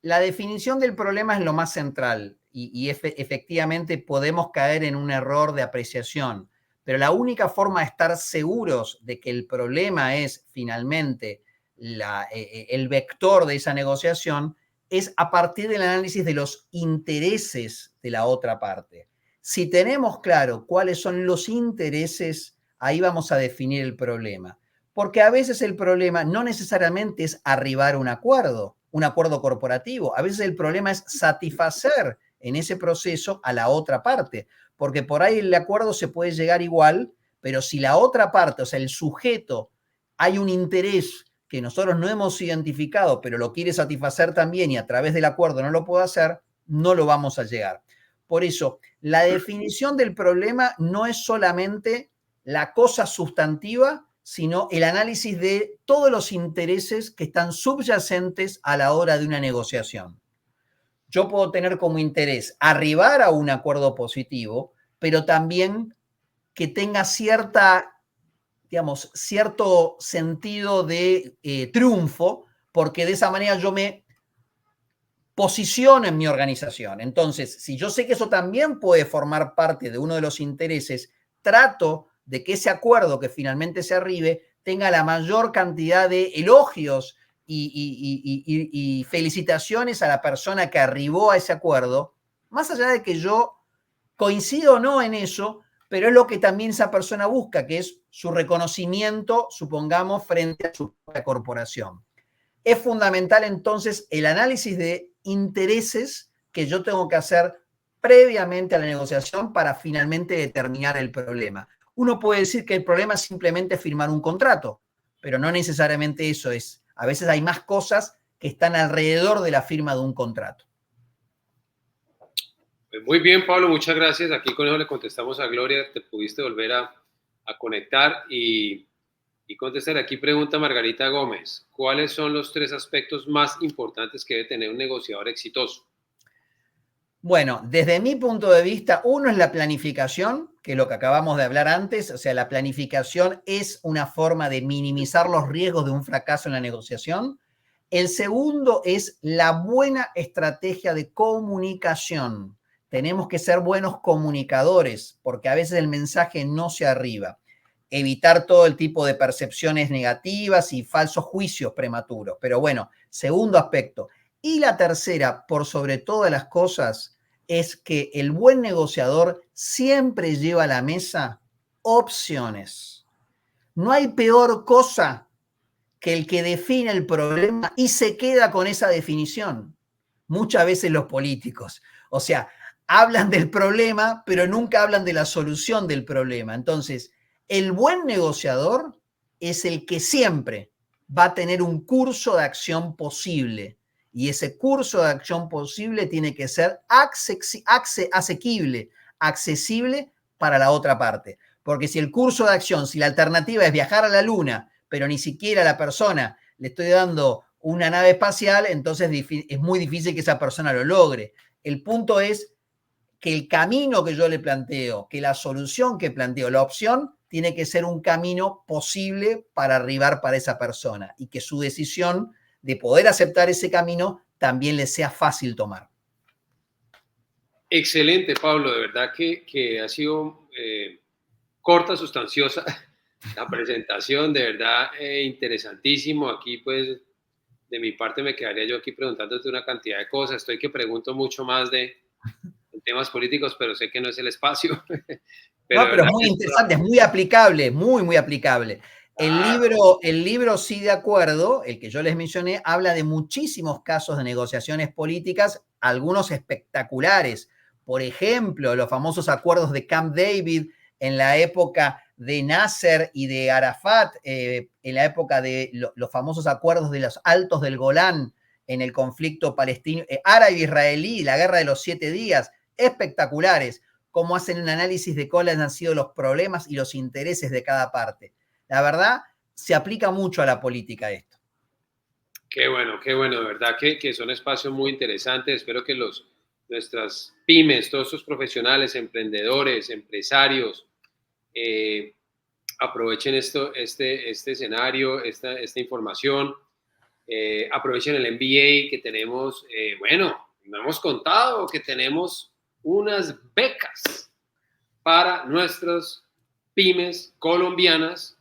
La definición del problema es lo más central y efectivamente podemos caer en un error de apreciación, pero la única forma de estar seguros de que el problema es finalmente el vector de esa negociación es a partir del análisis de los intereses de la otra parte. Si tenemos claro cuáles son los intereses, ahí vamos a definir el problema. Porque a veces el problema no necesariamente es arribar a un acuerdo corporativo. A veces el problema es satisfacer en ese proceso a la otra parte. Porque por ahí el acuerdo se puede llegar igual, pero si la otra parte, o sea, el sujeto, hay un interés que nosotros no hemos identificado, pero lo quiere satisfacer también y a través del acuerdo no lo puede hacer, no lo vamos a llegar. Por eso, la definición del problema no es solamente la cosa sustantiva, sino el análisis de todos los intereses que están subyacentes a la hora de una negociación. Yo puedo tener como interés arribar a un acuerdo positivo, pero también que tenga cierto sentido de triunfo, porque de esa manera yo me posiciono en mi organización. Entonces, si yo sé que eso también puede formar parte de uno de los intereses, trato de que ese acuerdo que finalmente se arribe tenga la mayor cantidad de elogios y felicitaciones a la persona que arribó a ese acuerdo, más allá de que yo coincido o no en eso, pero es lo que también esa persona busca, que es su reconocimiento, supongamos, frente a su propia corporación. Es fundamental entonces el análisis de intereses que yo tengo que hacer previamente a la negociación para finalmente determinar el problema. Uno puede decir que el problema es simplemente firmar un contrato, pero no necesariamente eso es. A veces hay más cosas que están alrededor de la firma de un contrato. Muy bien, Pablo, muchas gracias. Aquí con eso le contestamos a Gloria, te pudiste volver a conectar y contestar. Aquí pregunta Margarita Gómez, ¿cuáles son los 3 aspectos más importantes que debe tener un negociador exitoso? Bueno, desde mi punto de vista, uno es la planificación, que es lo que acabamos de hablar antes, o sea, la planificación es una forma de minimizar los riesgos de un fracaso en la negociación. El segundo es la buena estrategia de comunicación. Tenemos que ser buenos comunicadores, porque a veces el mensaje no se arriba. Evitar todo el tipo de percepciones negativas y falsos juicios prematuros. Pero bueno, segundo aspecto. Y la tercera, por sobre todas las cosas, es que el buen negociador siempre lleva a la mesa opciones. No hay peor cosa que el que define el problema y se queda con esa definición. Muchas veces los políticos, o sea, hablan del problema, pero nunca hablan de la solución del problema. Entonces, el buen negociador es el que siempre va a tener un curso de acción posible. Y ese curso de acción posible tiene que ser asequible, accesible para la otra parte. Porque si el curso de acción, si la alternativa es viajar a la luna, pero ni siquiera a la persona le estoy dando una nave espacial, entonces es muy difícil que esa persona lo logre. El punto es que el camino que yo le planteo, que la solución que planteo, la opción, tiene que ser un camino posible para arribar para esa persona y que su decisión de poder aceptar ese camino también les sea fácil tomar. Excelente, Pablo, de verdad que ha sido corta, sustanciosa la presentación, de verdad interesantísimo. Aquí pues de mi parte me quedaría yo aquí preguntándote una cantidad de cosas. Estoy que pregunto mucho más de temas políticos, pero sé que no es el espacio. Pero es muy interesante, es muy aplicable, muy aplicable. El libro Sí de Acuerdo, el que yo les mencioné, habla de muchísimos casos de negociaciones políticas, algunos espectaculares. Por ejemplo, los famosos acuerdos de Camp David en la época de Nasser y de Arafat, en la época de los famosos acuerdos de los Altos del Golán en el conflicto palestino, árabe-israelí, la guerra de los 7 días, espectaculares. Cómo hacen un análisis de cuáles han sido los problemas y los intereses de cada parte. La verdad, se aplica mucho a la política esto. Qué bueno, de verdad que son espacios muy interesantes. Espero que nuestras pymes, todos estos profesionales, emprendedores, empresarios, aprovechen este escenario, esta información, aprovechen el MBA que tenemos, no hemos contado que tenemos unas becas para nuestras pymes colombianas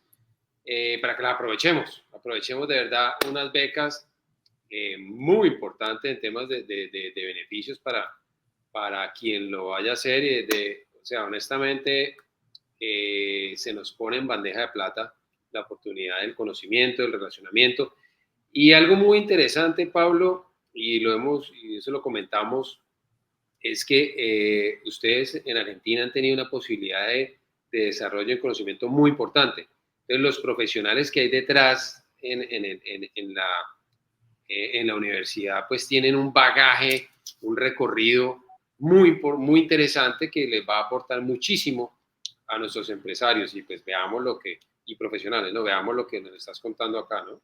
para que las aprovechemos. Aprovechemos de verdad unas becas muy importantes en temas de beneficios para quien lo vaya a hacer. O sea, honestamente, se nos pone en bandeja de plata la oportunidad del conocimiento, del relacionamiento. Y algo muy interesante, Pablo, y eso lo comentamos, es que ustedes en Argentina han tenido una posibilidad de desarrollo de conocimiento muy importante. Entonces, los profesionales que hay detrás en la universidad, pues tienen un bagaje, un recorrido muy interesante que les va a aportar muchísimo a nuestros empresarios. Y pues y profesionales, ¿no? Veamos lo que nos estás contando acá, ¿no?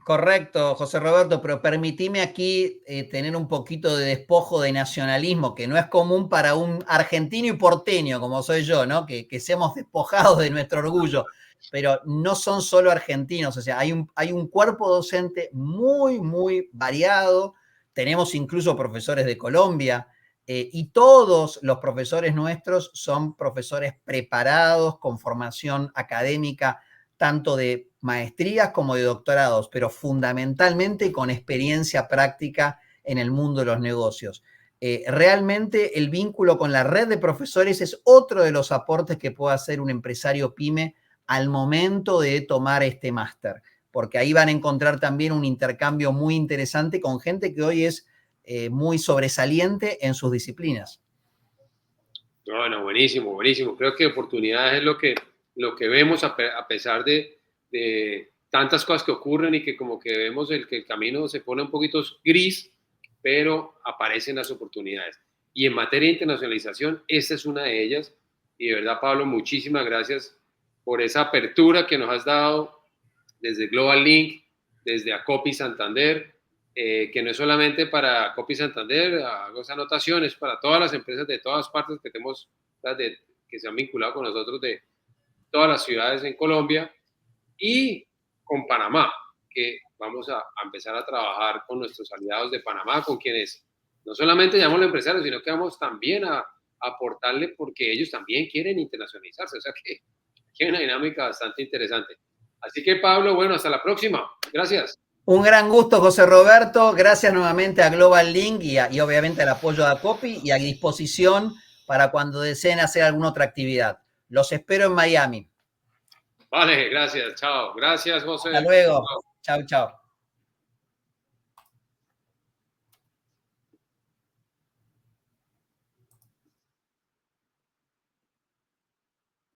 Correcto, José Roberto, pero permitime aquí tener un poquito de despojo de nacionalismo, que no es común para un argentino y porteño como soy yo, ¿no? Que seamos despojados de nuestro orgullo, pero no son solo argentinos, o sea, hay un cuerpo docente muy variado, tenemos incluso profesores de Colombia, y todos los profesores nuestros son profesores preparados con formación académica, tanto de maestrías como de doctorados, pero fundamentalmente con experiencia práctica en el mundo de los negocios. Realmente el vínculo con la red de profesores es otro de los aportes que puede hacer un empresario pyme al momento de tomar este máster, porque ahí van a encontrar también un intercambio muy interesante con gente que hoy es muy sobresaliente en sus disciplinas. Bueno, buenísimo. Creo que oportunidades es lo que vemos a pesar de tantas cosas que ocurren y que como que vemos que el camino se pone un poquito gris, pero aparecen las oportunidades. Y en materia de internacionalización, esta es una de ellas. Y de verdad, Pablo, muchísimas gracias por esa apertura que nos has dado desde Global Link, desde Acopi Santander, que no es solamente para Acopi Santander, hago esa anotación, es para todas las empresas de todas partes que se han vinculado con nosotros de todas las ciudades en Colombia y con Panamá, que vamos a empezar a trabajar con nuestros aliados de Panamá, con quienes no solamente llamamos los empresarios, sino que vamos también a aportarle porque ellos también quieren internacionalizarse, o sea que hay una dinámica bastante interesante. Así que Pablo, bueno, hasta la próxima. Gracias. Un gran gusto, José Roberto. Gracias nuevamente a Global Link y obviamente al apoyo de Acopi y a disposición para cuando deseen hacer alguna otra actividad. Los espero en Miami. Vale, gracias. Chao. Gracias, José. Hasta luego. Chao.